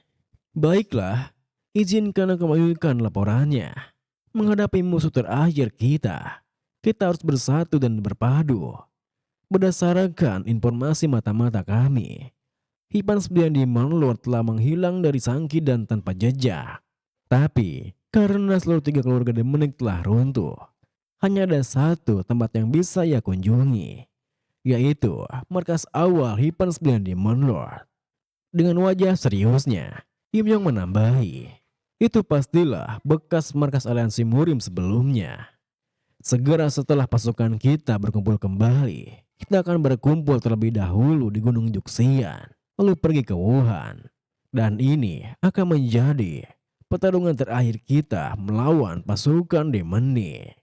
baiklah, izinkan aku melanjutkan laporannya. Menghadapi musuh terakhir kita harus bersatu dan berpadu. Berdasarkan informasi mata-mata kami, Hipan 9 Demon Lord telah menghilang dari Sangki dan tanpa jejak. Tapi, karena seluruh 3 keluarga demonik telah runtuh, hanya ada satu tempat yang bisa ia kunjungi, yaitu markas awal Hipan 9 Demon Lord. Dengan wajah seriusnya, Yumyong menambahi, itu pastilah bekas markas aliansi Murim sebelumnya. Segera setelah pasukan kita berkumpul kembali, kita akan berkumpul terlebih dahulu di Gunung Juxian, lalu pergi ke Wuhan. Dan ini akan menjadi pertarungan terakhir kita melawan pasukan Demonic.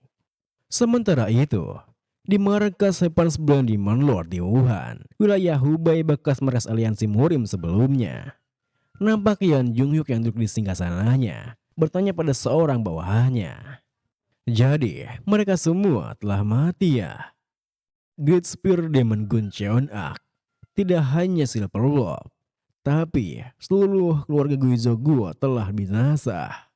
Sementara itu, di markas Hipan 9 Demon Lord di Wuhan, wilayah Hubei bekas markas aliansi Murim sebelumnya, nampak Yan Junhyuk yang duduk di singgasananya bertanya pada seorang bawahannya. Jadi, mereka semua telah mati ya? Great Spear Demon Gun Cheon-ak tidak hanya Silver Wolf, tapi seluruh keluarga Guizhou Guo telah binasa.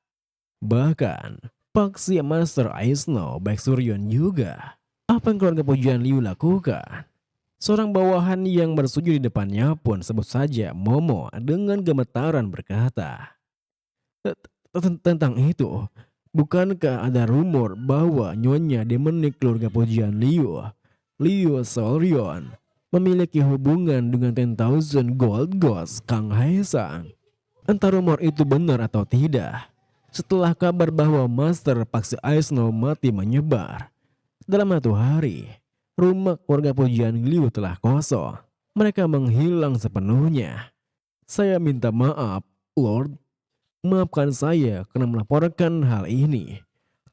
Bahkan, Paxi Master Aisno Baek Suryon juga. Apa yang keluarga pujian Liu lakukan? Seorang bawahan yang bersujud di depannya pun sebut saja Momo dengan gemetaran berkata, tentang itu, Bukankah ada rumor bahwa Nyonya Demonik keluarga pujian Leo Solrion, memiliki hubungan dengan 10,000 Gold Ghost Kang Haesang? Entah rumor itu benar atau tidak, setelah kabar bahwa Master Paksi Aisno mati menyebar, dalam 1 hari, rumah keluarga pujian Liu telah kosong. Mereka menghilang sepenuhnya. Saya minta maaf, Lord. Maafkan saya karena melaporkan hal ini.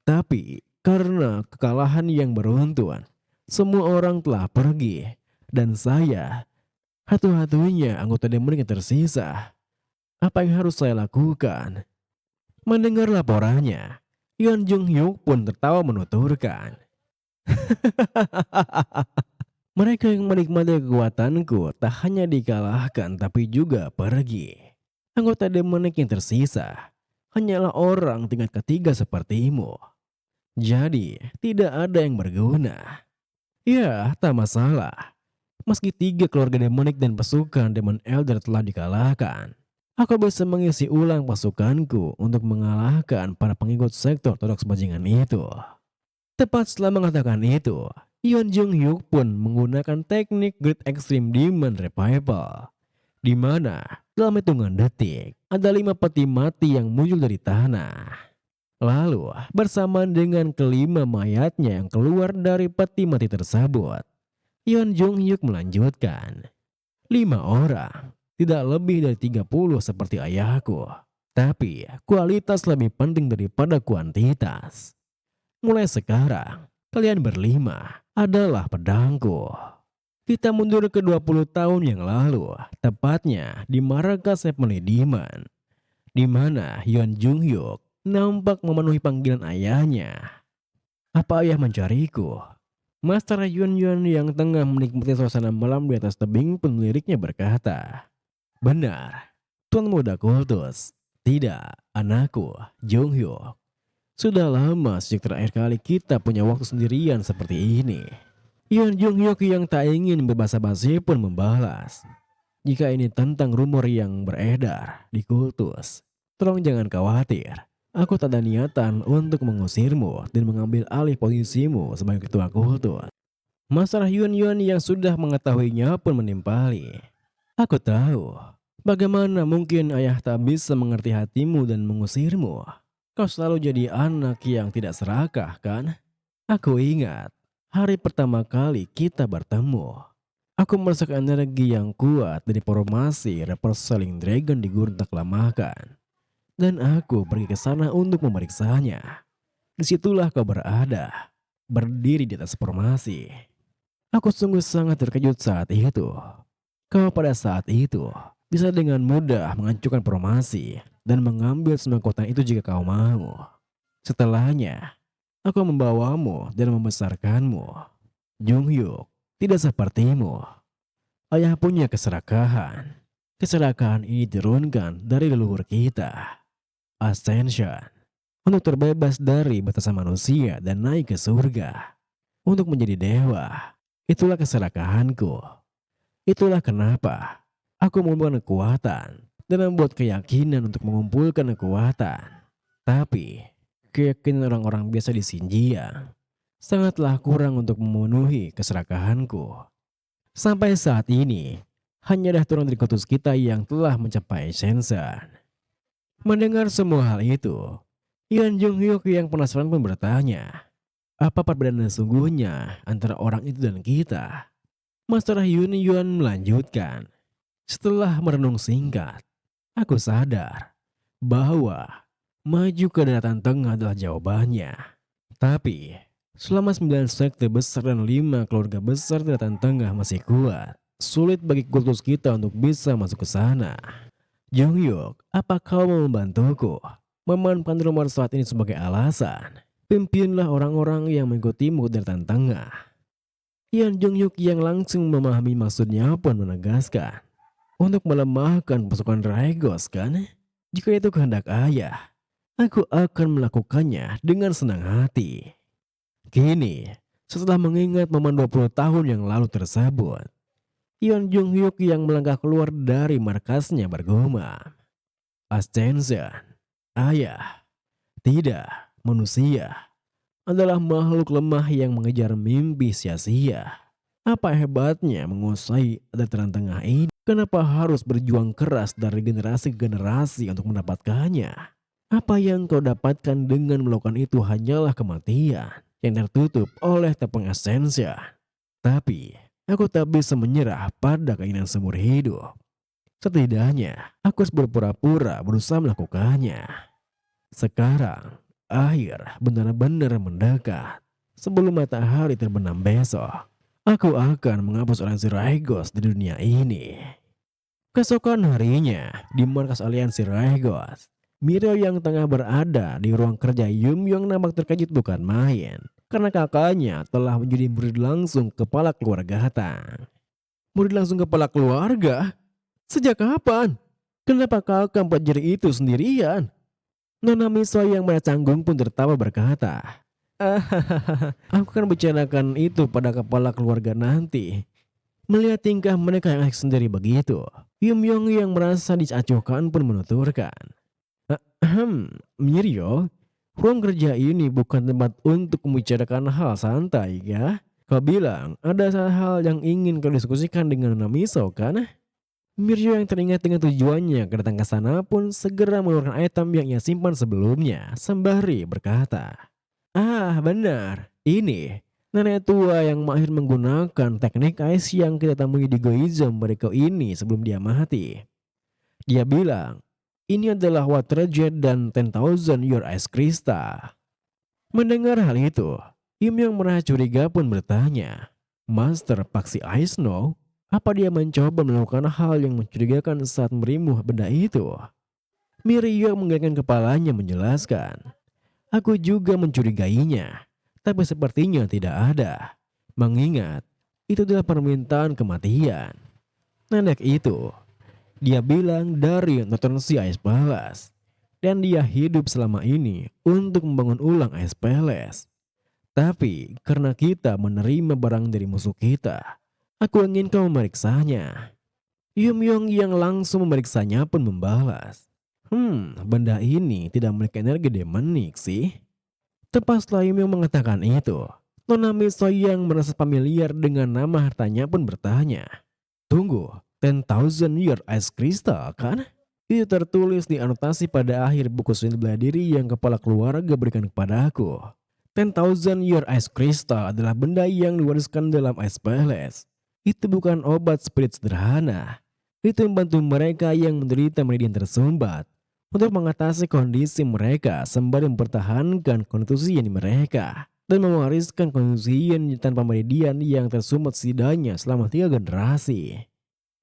Tapi karena kekalahan yang beruntun, semua orang telah pergi. Dan saya, satu-satunya anggota demonik yang tersisa. Apa yang harus saya lakukan? Mendengar laporannya, Yuan Jung-hyuk pun tertawa menuturkan. Mereka yang menikmati kekuatanku tak hanya dikalahkan tapi juga pergi. Anggota demonik yang tersisa hanyalah orang tingkat ketiga sepertimu. Jadi tidak ada yang berguna. Ya, tak masalah. Meski 3 keluarga demonik dan pasukan Demon Elder telah dikalahkan, aku bisa mengisi ulang pasukanku untuk mengalahkan para pengikut sektor Todok bajingan itu. Tepat setelah mengatakan itu, Yeon Jung Hyuk pun menggunakan teknik Great Extreme Demon Revival, di mana dalam hitungan detik ada 5 peti mati yang muncul dari tanah. Lalu bersamaan dengan kelima mayatnya yang keluar dari peti mati tersebut, Yeon Jung Hyuk melanjutkan. 5 orang, tidak lebih dari 30 seperti ayahku. Tapi kualitas lebih penting daripada kuantitas. Mulai sekarang, kalian berlima adalah pedangku. Kita mundur ke 20 tahun yang lalu, tepatnya di Marrakas Heavenly Demon, di mana Yeon Jung Hyuk nampak memenuhi panggilan ayahnya. Apa ayah mencariku? Master Yuan Yuan yang tengah menikmati suasana malam di atas tebing pun liriknya berkata, "Benar, Tuan Muda Kultus. Tidak, anakku, Jung Hyuk. Sudah lama sejak terakhir kali kita punya waktu sendirian seperti ini." Yeon Jung Hyuk yang tak ingin berbasa-basi pun membalas, "Jika ini tentang rumor yang beredar di Kultus, tolong jangan khawatir. Aku tak ada niatan untuk mengusirmu dan mengambil alih posisimu sebagai ketua Kultus." Masalah Yuan Yuan yang sudah mengetahuinya pun menimpali. "Aku tahu. Bagaimana mungkin ayah tak bisa mengerti hatimu dan mengusirmu? Kau selalu jadi anak yang tidak serakah, kan? Aku ingat hari pertama kali kita bertemu. Aku merasakan energi yang kuat dari formasi Reversaling Dragon di Gurun Taklamakan. Dan aku pergi ke sana untuk memeriksanya. Disitulah kau berada, berdiri di atas formasi. Aku sungguh sangat terkejut saat itu. Kau pada saat itu bisa dengan mudah menghancurkan formasi dan mengambil semua kota itu jika kau mau. Setelahnya, aku membawamu dan membesarkanmu. Jung Hyuk, tidak sepertimu. Ayah punya keserakahan. Keserakahan ini diturunkan dari leluhur kita. Ascension, untuk terbebas dari batasan manusia dan naik ke surga. Untuk menjadi dewa. Itulah keserakahanku. Itulah kenapa aku mengumpulkan kekuatan dan membuat keyakinan untuk mengumpulkan kekuatan. Tapi keyakinan orang-orang biasa di Xinjiang sangatlah kurang untuk memenuhi keserakahanku. Sampai saat ini, hanya ada turun dari kutus kita yang telah mencapai Shenzhen." Mendengar semua hal itu, Yeon Jung Hyuk yang penasaran pun bertanya, apa perbedaan sesungguhnya antara orang itu dan kita? Master Yuan Yuan melanjutkan, "Setelah merenung singkat, aku sadar bahwa maju ke daratan tengah adalah jawabannya. Tapi selama 9 sekte besar dan 5 keluarga besar daratan tengah masih kuat, sulit bagi kultus kita untuk bisa masuk ke sana. Jung Hyuk, apa kau mau membantuku memanfaatkan rumor saat ini sebagai alasan? Pimpinlah orang-orang yang mengikutimu dari daratan tengah." Yeon Jung Hyuk yang langsung memahami maksudnya pun menegaskan, "Untuk melemahkan pasukan Raigos, kan? Jika itu kehendak ayah, aku akan melakukannya dengan senang hati." Kini, setelah mengingat momen 20 tahun yang lalu tersebut, Yeon Jung Hyuk yang melangkah keluar dari markasnya bergumam, "Ascension, ayah, tidak, Manusia adalah makhluk lemah yang mengejar mimpi sia-sia. Apa hebatnya menguasai dataran tengah ini? Kenapa harus berjuang keras dari generasi ke generasi untuk mendapatkannya? Apa yang kau dapatkan dengan melakukan itu hanyalah kematian yang tertutup oleh tepung esensia. Tapi aku tak bisa menyerah pada keinginan seumur hidup. Setidaknya aku harus berpura-pura berusaha melakukannya. Sekarang akhir benar-benar mendekat. Sebelum matahari terbenam besok, aku akan menghapus aliansi Raigos di dunia ini. Keesokan harinya, di markas aliansi Raigos, Mirio yang tengah berada di ruang kerja Yumyong nampak terkejut bukan main. Karena kakaknya telah menjadi murid langsung kepala keluarga Tang. Murid langsung kepala keluarga? Sejak kapan? Kenapa kakak mempelajari itu sendirian? Nona Miso yang canggung pun tertawa berkata, aku akan bicarakan itu pada kepala keluarga nanti. Melihat tingkah mereka yang asik sendiri begitu, Yumyong yang merasa diacuhkan pun menuturkan, Mirio, ruang kerja ini bukan tempat untuk membicarakan hal santai ya. Kau bilang ada hal yang ingin kau diskusikan dengan Nona Miso kan? Mirio yang teringat dengan tujuannya kedatang ke sana pun segera mengeluarkan item yang ia simpan sebelumnya sembari berkata, benar, ini nenek tua yang mahir menggunakan teknik ice yang kita temui di Goizom berikut ini sebelum dia mati. Dia bilang, ini adalah water jet dan 10,000 your ice crystal. Mendengar hal itu, Im yang merasa curiga pun bertanya, Master Paksi Ice Snow? Apa dia mencoba melakukan hal yang mencurigakan saat merimuh benda itu? Mirio menggelengkan kepalanya menjelaskan, aku juga mencurigainya, tapi sepertinya tidak ada. Mengingat, itu adalah permintaan kematian. Nenek itu, dia bilang dari Northern Sea Ice Palace. Dan dia hidup selama ini untuk membangun ulang Ice Palace. Tapi karena kita menerima barang dari musuh kita, aku ingin kau memeriksanya. Yumyong yang langsung memeriksanya pun membalas. Benda ini tidak memiliki energi demonik sih. Tepat setelah Yumyong mengatakan itu, Nona Miso yang merasa familiar dengan nama hartanya pun bertanya. Tunggu, 10,000 year ice crystal kan? Itu tertulis di anotasi pada akhir buku seni bela diri yang kepala keluarga berikan kepadaku. 10,000 year ice crystal adalah benda yang diwariskan dalam Ice Palace. Itu bukan obat spirit sederhana. Itu membantu mereka yang menderita meridian tersumbat untuk mengatasi kondisi mereka sembari mempertahankan konstitusi mereka dan mewariskan konstitusi tanpa meridian yang tersumbat setidaknya selama 3 generasi.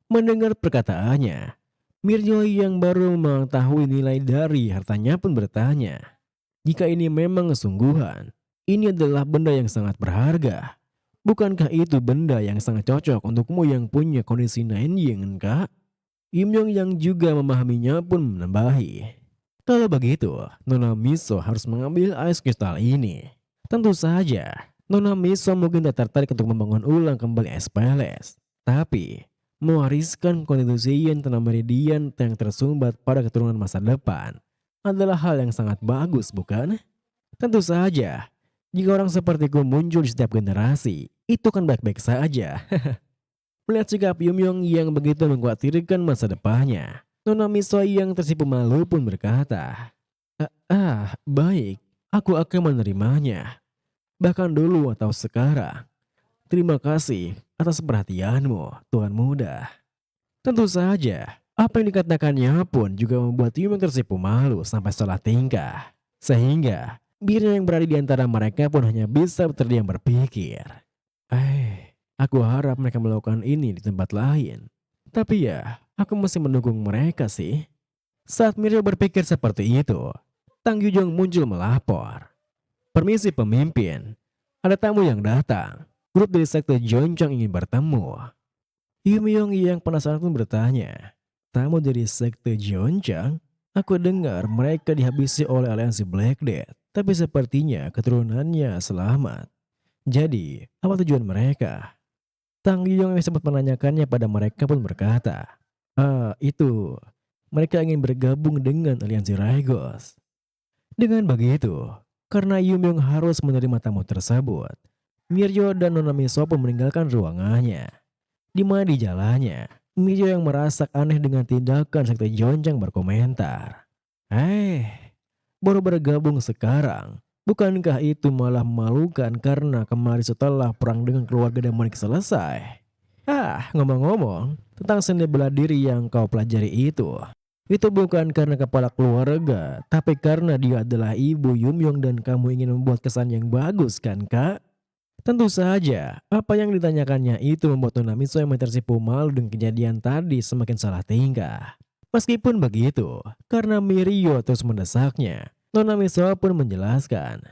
Mendengar perkataannya, Mirio yang baru mengetahui nilai dari hartanya pun bertanya, jika ini memang kesungguhan, ini adalah benda yang sangat berharga. Bukankah itu benda yang sangat cocok untukmu yang punya kondisi Nanjing, Kak? Yumyong yang juga memahaminya pun menambahi. Kalau begitu, Nona Miso harus mengambil ice crystal ini. Tentu saja, Nona Miso mungkin tak tertarik untuk membangun ulang kembali Ice Palace. Tapi, mewariskan konstitusi tanah meridian yang tersumbat pada keturunan masa depan adalah hal yang sangat bagus, bukan? Tentu saja, jika orang sepertiku muncul di setiap generasi, itu kan baik-baik saja. Melihat sikap Yumyong yang begitu mengkhawatirkan masa depannya, Nona Miso yang tersipu malu pun berkata, baik, aku akan menerimanya. Bahkan dulu atau sekarang. Terima kasih atas perhatianmu, Tuan Muda. Tentu saja, apa yang dikatakannya pun juga membuat Yumyong tersipu malu sampai salah tingkah. Sehingga, Mirio yang berada di antara mereka pun hanya bisa terdiam berpikir. Aku harap mereka melakukan ini di tempat lain. Tapi ya, aku masih mendukung mereka sih. Saat Mirio berpikir seperti itu, Tang Yujong muncul melapor. Permisi pemimpin, ada tamu yang datang. Grup dari sekte Jeonchang ingin bertemu. Yumyong yang penasaran pun bertanya, tamu dari sekte Jeonchang? Aku dengar mereka dihabisi oleh aliansi Black Death, tapi sepertinya keturunannya selamat. Jadi, apa tujuan mereka? Tang Yong yang sempat menanyakannya pada mereka pun berkata, itu, mereka ingin bergabung dengan aliansi Raigos. Dengan begitu, Karena Yumyong harus menerima tamu tersebut, Miryo dan Nona Miso pun meninggalkan ruangannya. Di mana di jalannya, Miryo yang merasa aneh dengan tindakan Sekte Jeonjang berkomentar. Baru bergabung sekarang. Bukankah itu malah memalukan karena kemarin setelah perang dengan keluarga demonik selesai? Ngomong-ngomong tentang seni bela diri yang kau pelajari itu bukan karena kepala keluarga, tapi karena dia adalah ibu Yumyong dan kamu ingin membuat kesan yang bagus kan kak? Tentu saja, apa yang ditanyakannya itu membuat Nona Miso yang tersipu malu dengan kejadian tadi semakin salah tingkah. Meskipun begitu, karena Mirio terus mendesaknya, Nona Miso pun menjelaskan.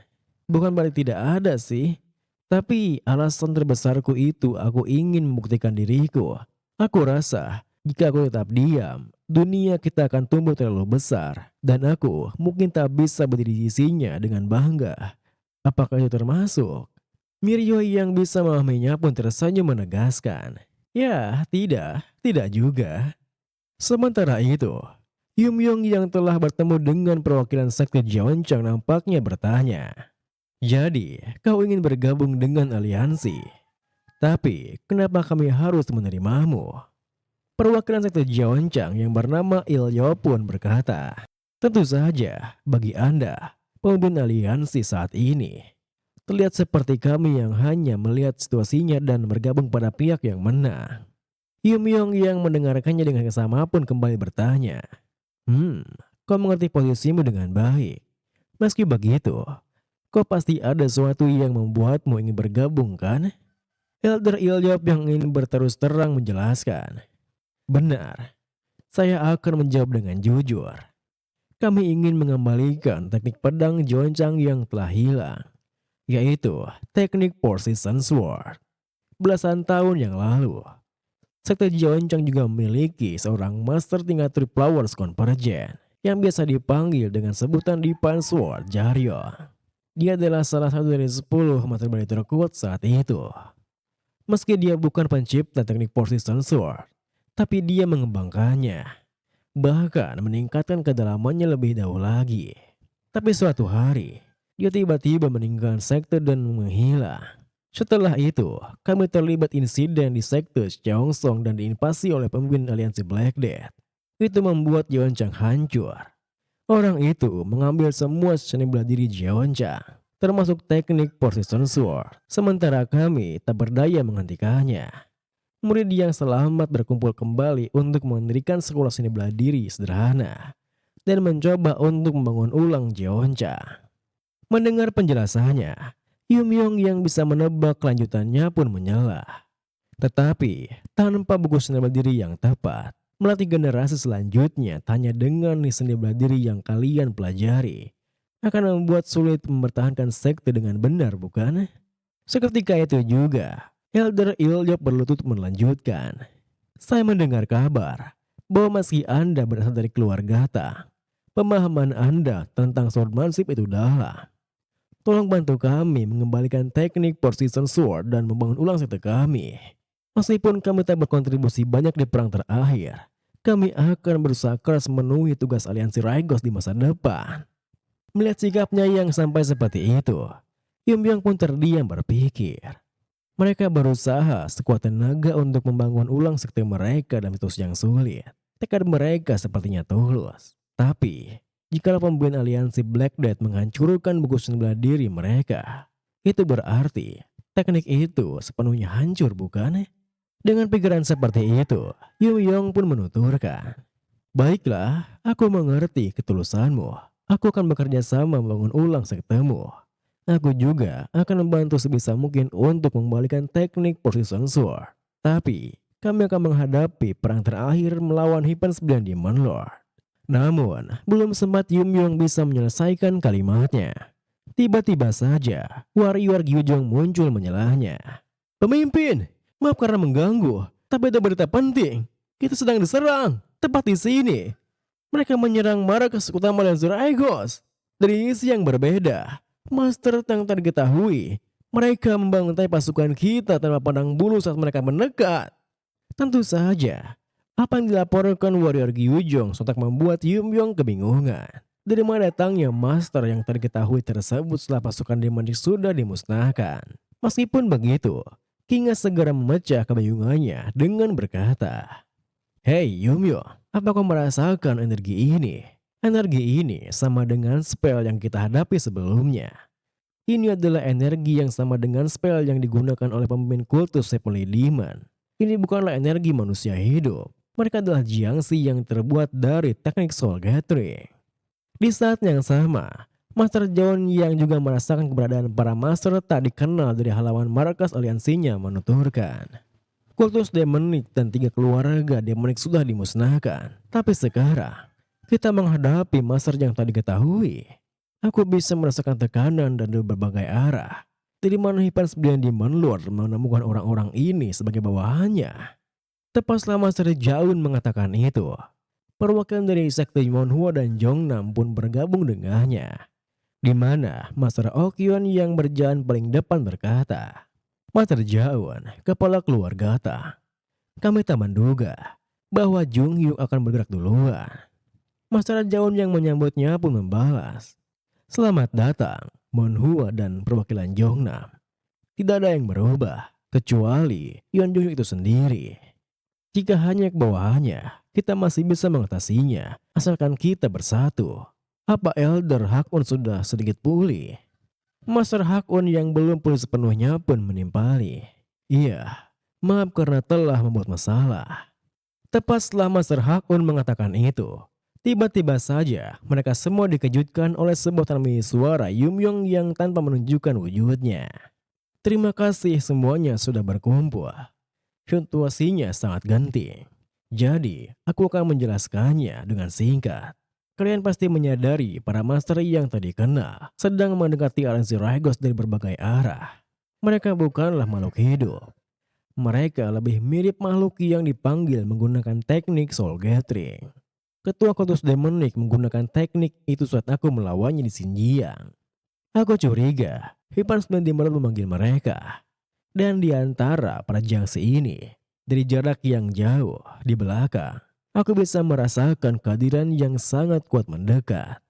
Bukan berarti tidak ada sih, tapi alasan terbesarku itu aku ingin membuktikan diriku. Aku rasa jika aku tetap diam, dunia kita akan tumbuh terlalu besar dan aku mungkin tak bisa berdiri di sisinya dengan bangga. Apakah itu termasuk? Mirio yang bisa memahaminya pun tersenyum menegaskan. Ya, tidak juga. Sementara itu, Yumyong yang telah bertemu dengan perwakilan sekte Jeonchang nampaknya bertanya. Jadi, kau ingin bergabung dengan aliansi? Tapi, kenapa kami harus menerimamu? Perwakilan sekte Jeonchang yang bernama Ilyo pun berkata, tentu saja bagi Anda, pemimpin aliansi saat ini, terlihat seperti kami yang hanya melihat situasinya dan bergabung pada pihak yang menang. Yumyong yang mendengarkannya dengan kesama pun kembali bertanya, kau mengerti posisimu dengan baik. Meski begitu, kau pasti ada sesuatu yang membuatmu ingin bergabung kan? Elder Ilyop yang ingin berterus terang menjelaskan. Benar, saya akan menjawab dengan jujur. Kami ingin mengembalikan teknik pedang Jeonchang yang telah hilang, yaitu teknik Precision Sword. Belasan tahun yang lalu, sekte Jeonchang juga memiliki seorang master tingkat Three Flowers Convergent yang biasa dipanggil dengan sebutan Divine Sword Jaryo. Dia adalah salah satu dari 10 master bela terkuat saat itu. Meski dia bukan pencipta teknik Precision Sword, tapi dia mengembangkannya, bahkan meningkatkan kedalamannya lebih dahulu lagi. Tapi suatu hari, dia tiba-tiba meninggalkan sekte dan menghilang. Setelah itu, kami terlibat insiden di sekte Cheongsong dan diinvasi oleh pemimpin aliansi Black Death. Itu membuat Jeonchang hancur. Orang itu mengambil semua seni bela diri Jeonchang, termasuk teknik Precision Sword, sementara kami tak berdaya menghentikannya. Murid yang selamat berkumpul kembali untuk mendirikan sekolah seni bela diri sederhana dan mencoba untuk membangun ulang Jeonchang. Mendengar penjelasannya, Yumyong yang bisa menebak kelanjutannya pun menyela. Tetapi tanpa buku seni bela diri yang tepat, melatih generasi selanjutnya hanya dengan seni bela diri yang kalian pelajari akan membuat sulit mempertahankan sekte dengan benar, bukan? Seketika itu juga, Elder Ilyop berlutut melanjutkan. Saya mendengar kabar bahwa meski Anda berasal dari keluarga Tang, pemahaman Anda tentang swordmanship itu dalam. Tolong bantu kami mengembalikan teknik Precision Sword dan membangun ulang sekte kami. Meskipun kami tak berkontribusi banyak di perang terakhir, kami akan berusaha keras memenuhi tugas aliansi Raigos di masa depan. Melihat sikapnya yang sampai seperti itu, Yumyong pun terdiam berpikir. Mereka berusaha sekuat tenaga untuk membangun ulang sekte mereka dalam situasi yang sulit. Tekad mereka sepertinya tulus. Tapi, jika pemimpin aliansi Black Death menghancurkan buku seni bela diri mereka, itu berarti teknik itu sepenuhnya hancur, bukan? Dengan pikiran seperti itu, Yumyong pun menuturkan, baiklah, aku mengerti ketulusanmu. Aku akan bekerja sama membangun ulang sektemu. Aku juga akan membantu sebisa mungkin untuk mengembalikan teknik Precision Sword. Tapi, kami akan menghadapi perang terakhir melawan Hypen 9 Demon Lord. Namun, belum sempat Yumyong bisa menyelesaikan kalimatnya. Tiba-tiba saja, warrior Gyujong muncul menyalahnya. Pemimpin, maaf karena mengganggu, tapi ada berita penting. Kita sedang diserang, tepat di sini. Mereka menyerang markas utama dan Zuraigos. Dari isi yang berbeda, Master Tang tak diketahui. Mereka membantai pasukan kita tanpa pandang bulu saat mereka mendekat. Tentu saja, apa yang dilaporkan warrior Gyujong sontak membuat Yumyong kebingungan. Dari mana datangnya master yang tadi ketahui tersebut setelah pasukan demonik sudah dimusnahkan? Meskipun begitu, Kinga segera memecah kebingungannya dengan berkata, "Hei Yumyo, apa kau merasakan energi ini? Energi ini sama dengan spell yang kita hadapi sebelumnya. Ini adalah energi yang sama dengan spell yang digunakan oleh pemimpin kultus Heavenly Demon. Ini bukanlah energi manusia hidup. Mereka adalah Jiangxi yang terbuat dari teknik Soul Gathering." Di saat yang sama, Master John yang juga merasakan keberadaan para master tak dikenal dari halaman markas aliansinya menuturkan, kultus demonik dan 3 keluarga demonik sudah dimusnahkan. Tapi sekarang, kita menghadapi master yang tak diketahui. Aku bisa merasakan tekanan dan dari berbagai arah. Dari mana Hipan 9 Demon Lord menemukan orang-orang ini sebagai bawahannya? Tepat setelah Master Jaun mengatakan itu, perwakilan dari sekte Monhua dan Jongnam pun bergabung dengannya. Di mana Master Okyon yang berjalan paling depan berkata, "Master Jaun, kepala keluarga Ta, kami tak menduga bahwa Jung Hyuk akan bergerak duluan." Master Jaun yang menyambutnya pun membalas, "Selamat datang, Monhua dan perwakilan Jongnam. Tidak ada yang berubah, kecuali Yuan Jung Hyuk itu sendiri. Jika hanya ke bawahnya, kita masih bisa mengatasinya, asalkan kita bersatu." Apa Elder Hakun sudah sedikit pulih? Master Hakun yang belum pulih sepenuhnya pun menimpali, "Iya, maaf karena telah membuat masalah." Tepat setelah Master Hakun mengatakan itu, tiba-tiba saja mereka semua dikejutkan oleh sebuah transmisi suara Yumyong yang tanpa menunjukkan wujudnya. "Terima kasih semuanya sudah berkumpul. Situasinya sangat genting. Jadi, aku akan menjelaskannya dengan singkat. Kalian pasti menyadari para master yang tadi kenal sedang mendekati aliansi Ragos dari berbagai arah. Mereka bukanlah makhluk hidup. Mereka lebih mirip makhluk yang dipanggil menggunakan teknik Soul Gathering. Ketua Kultus Demonik menggunakan teknik itu saat aku melawannya di Xinjiang. Aku curiga Hipan 9 Demon memanggil mereka. Dan di antara para Jiangxi ini, dari jarak yang jauh di belakang, aku bisa merasakan kehadiran yang sangat kuat mendekat.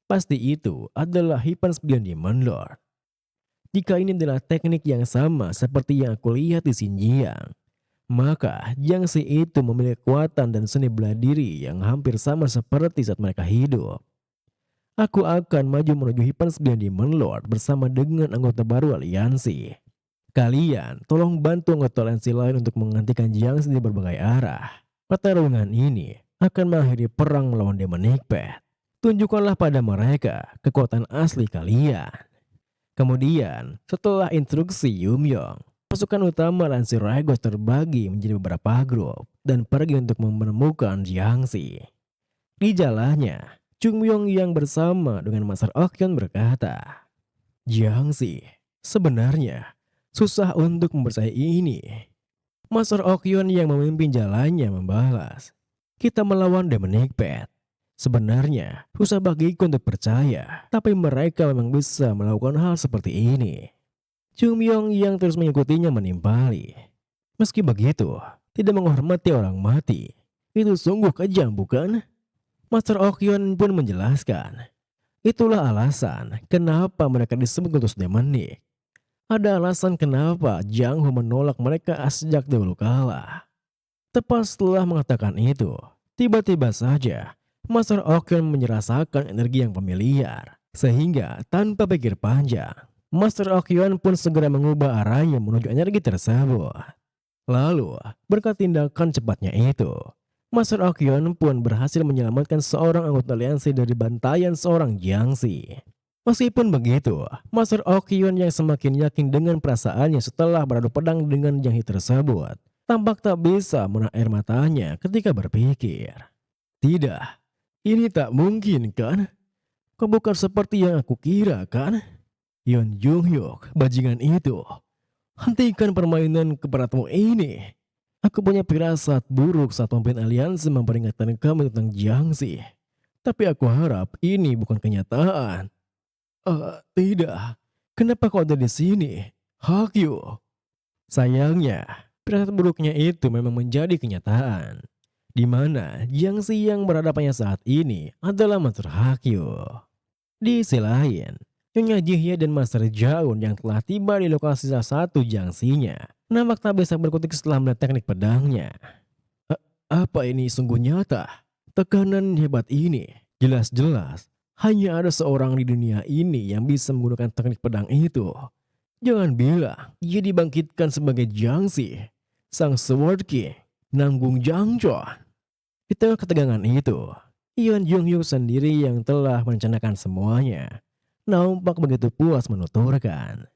Pasti itu adalah Hipan 9 Demon Lord. Jika ini adalah teknik yang sama seperti yang aku lihat di Xinjiang, maka Jiangxi itu memiliki kekuatan dan seni bela diri yang hampir sama seperti saat mereka hidup. Aku akan maju menuju Hipan 9 Demon Lord bersama dengan anggota baru aliansi. Kalian tolong bantu anggota aliansi lain untuk menghentikan Jiangxi di berbagai arah. Pertarungan ini akan mengakhiri perang melawan Demonic Path. Tunjukkanlah pada mereka kekuatan asli kalian." Kemudian, setelah instruksi Yumyong, pasukan utama aliansi Ragos terbagi menjadi beberapa grup dan pergi untuk menemukan Jiangxi. Di jalannya, Chung Myong yang bersama dengan Master Okyon berkata, "Jiangxi, sebenarnya susah untuk mempercayai ini." Master Okyon yang memimpin jalannya membalas, "Kita melawan Demonic Path. Sebenarnya susah bagiku untuk percaya, tapi mereka memang bisa melakukan hal seperti ini." Chung Myong yang terus mengikutinya menimpali, "Meski begitu, tidak menghormati orang mati, itu sungguh kejam bukan?" Master Okyon pun menjelaskan, "Itulah alasan kenapa mereka disebut kultus demonik. Ada alasan kenapa Jiang Hu menolak mereka sejak dahulu kala." Tepat setelah mengatakan itu, tiba-tiba saja Master Okyon menyerasakan energi yang familiar. Sehingga tanpa pikir panjang, Master Okyon pun segera mengubah arahnya menuju energi tersebut. Lalu, berkat tindakan cepatnya itu, Master Okyon pun berhasil menyelamatkan seorang anggota aliansi dari bantaian seorang Jiangxi. Meskipun begitu, Master Okyon yang semakin yakin dengan perasaannya setelah beradu pedang dengan Jiangxi tersebut, tampak tak bisa menahan air matanya ketika berpikir, "Tidak, ini tak mungkin kan? Kau bukan seperti yang aku kira kan? Yeon Jung Hyuk, bajingan itu. Hentikan permainan keberatmu ini. Aku punya firasat buruk saat pemimpin aliansi memperingatkan kamu tentang Jiangxi. Tapi aku harap ini bukan kenyataan." Tidak. Kenapa kau ada di sini? Hakyu." Sayangnya, firasat buruknya itu memang menjadi kenyataan. di mana Jiangxi yang berhadapannya saat ini adalah Master Hakyu. Di sisi lain, Nyonya Jihye dan Master Jaun yang telah tiba di lokasi salah satu Jiangxinya nampak tak bisa berkutik setelah melihat teknik pedangnya. Apa ini sungguh nyata? Tekanan hebat ini jelas-jelas hanya ada seorang di dunia ini yang bisa menggunakan teknik pedang itu. Jangan bilang dia dibangkitkan sebagai Jiangxi, sang Sword King, Nanggung Jiangchuan. Di tengah ketegangan itu, Yuan Junghyu sendiri yang telah merencanakan semuanya nampak begitu puas menuturkan.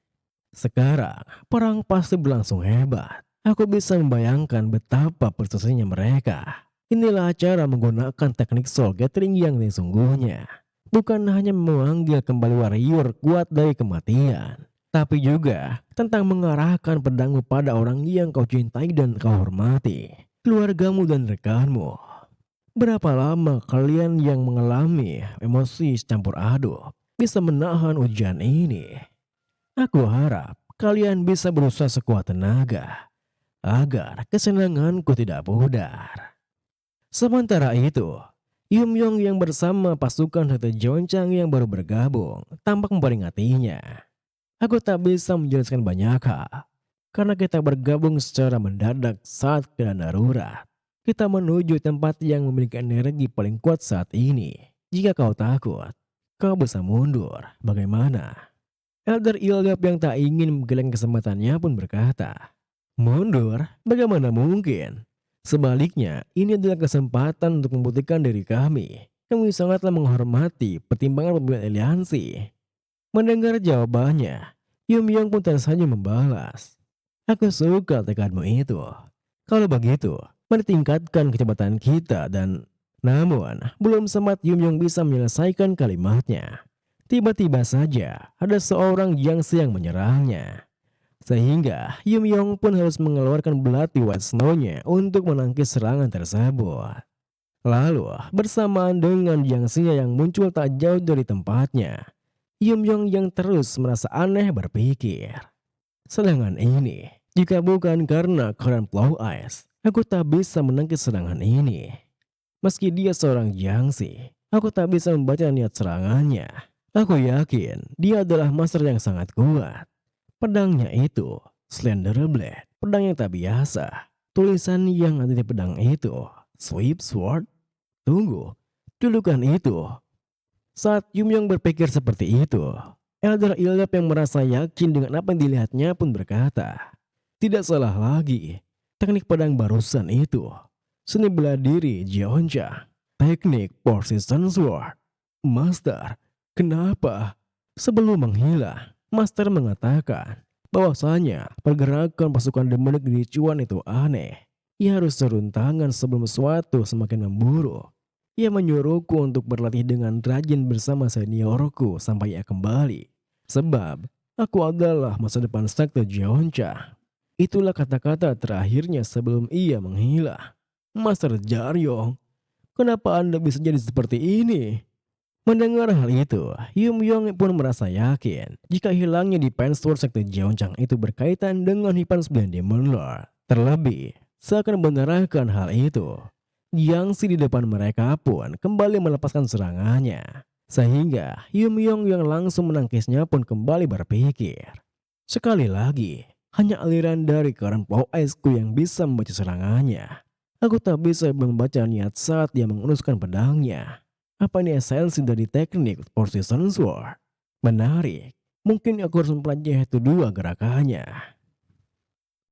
Sekarang, perang pasti berlangsung hebat. Aku bisa membayangkan betapa presisinya mereka. Inilah cara menggunakan teknik soul gathering yang sesungguhnya. Bukan hanya memanggil kembali warrior kuat dari kematian, tapi juga tentang mengarahkan pedangmu pada orang yang kau cintai dan kau hormati, keluargamu dan rekanmu. Berapa lama kalian yang mengalami emosi campur aduk bisa menahan ujian ini? Aku harap kalian bisa berusaha sekuat tenaga agar kesenanganku tidak pudar. Sementara itu, Yum Yong yang bersama pasukan Sekte Joncang yang baru bergabung tampak memperingatinya. Aku tak bisa menjelaskan banyak hal, karena kita bergabung secara mendadak saat keadaan darurat. Kita menuju tempat yang memiliki energi paling kuat saat ini. Jika kau takut, kau bisa mundur. Bagaimana? Elder Ilgap yang tak ingin menggeleng kesempatannya pun berkata, mundur? Bagaimana mungkin? Sebaliknya, ini adalah kesempatan untuk membuktikan diri kami. Kami sangatlah menghormati pertimbangan pemimpin aliansi. Mendengar jawabannya, Yum Yong pun tersenyum membalas. Aku suka tekadmu itu. Kalau begitu, mari tingkatkan kecepatan kita dan... Namun, belum sempat Yum Yong bisa menyelesaikan kalimatnya. Tiba-tiba saja ada seorang Jiangxi yang menyerangnya. Sehingga Yum Yong pun harus mengeluarkan belati White Snow-nya untuk menangkis serangan tersebut. Lalu bersamaan dengan Jiangxi yang muncul tak jauh dari tempatnya, Yum Yong yang terus merasa aneh berpikir. Serangan ini, jika bukan karena Current Plow Ice, aku tak bisa menangkis serangan ini. Meski dia seorang Jiangxi, aku tak bisa membaca niat serangannya. Aku yakin dia adalah master yang sangat kuat. Pedangnya itu, Slender Blade, pedang yang tak biasa. Tulisan yang ada di pedang itu, Sweep Sword. Tunggu, julukan itu. Saat Yum Yong berpikir seperti itu, Elder Ilgap yang merasa yakin dengan apa yang dilihatnya pun berkata, tidak salah lagi, teknik pedang barusan itu. Seni bela diri Jeonja, teknik Persistent Sword. Master, kenapa? Sebelum menghilang, Master mengatakan bahwasanya pergerakan pasukan demonik di Cuan itu aneh. Ia harus turun tangan sebelum sesuatu semakin memburuk. Ia menyuruhku untuk berlatih dengan rajin bersama seniorku sampai ia kembali. Sebab aku adalah masa depan Sekte Jeonca. Itulah kata-kata terakhirnya sebelum ia menghilang. Master Jaryong, kenapa Anda bisa jadi seperti ini? Mendengar hal itu, Yum Yong pun merasa yakin jika hilangnya Defense Sword Sekte Jeoncang itu berkaitan dengan Hipan 9 Demon Lord. Terlebih, seakan membenarkan hal itu, Jiangxi di depan mereka pun kembali melepaskan serangannya. Sehingga Yum Yong yang langsung menangkisnya pun kembali berpikir. Sekali lagi, hanya aliran dari Current Plow Ice-ku yang bisa membaca serangannya. Aku tak bisa membaca niat saat dia mengeruskan pedangnya. Apa ini esensi dari teknik Persistent Sword? Menarik. Mungkin aku harus mempelajari itu dua gerakannya.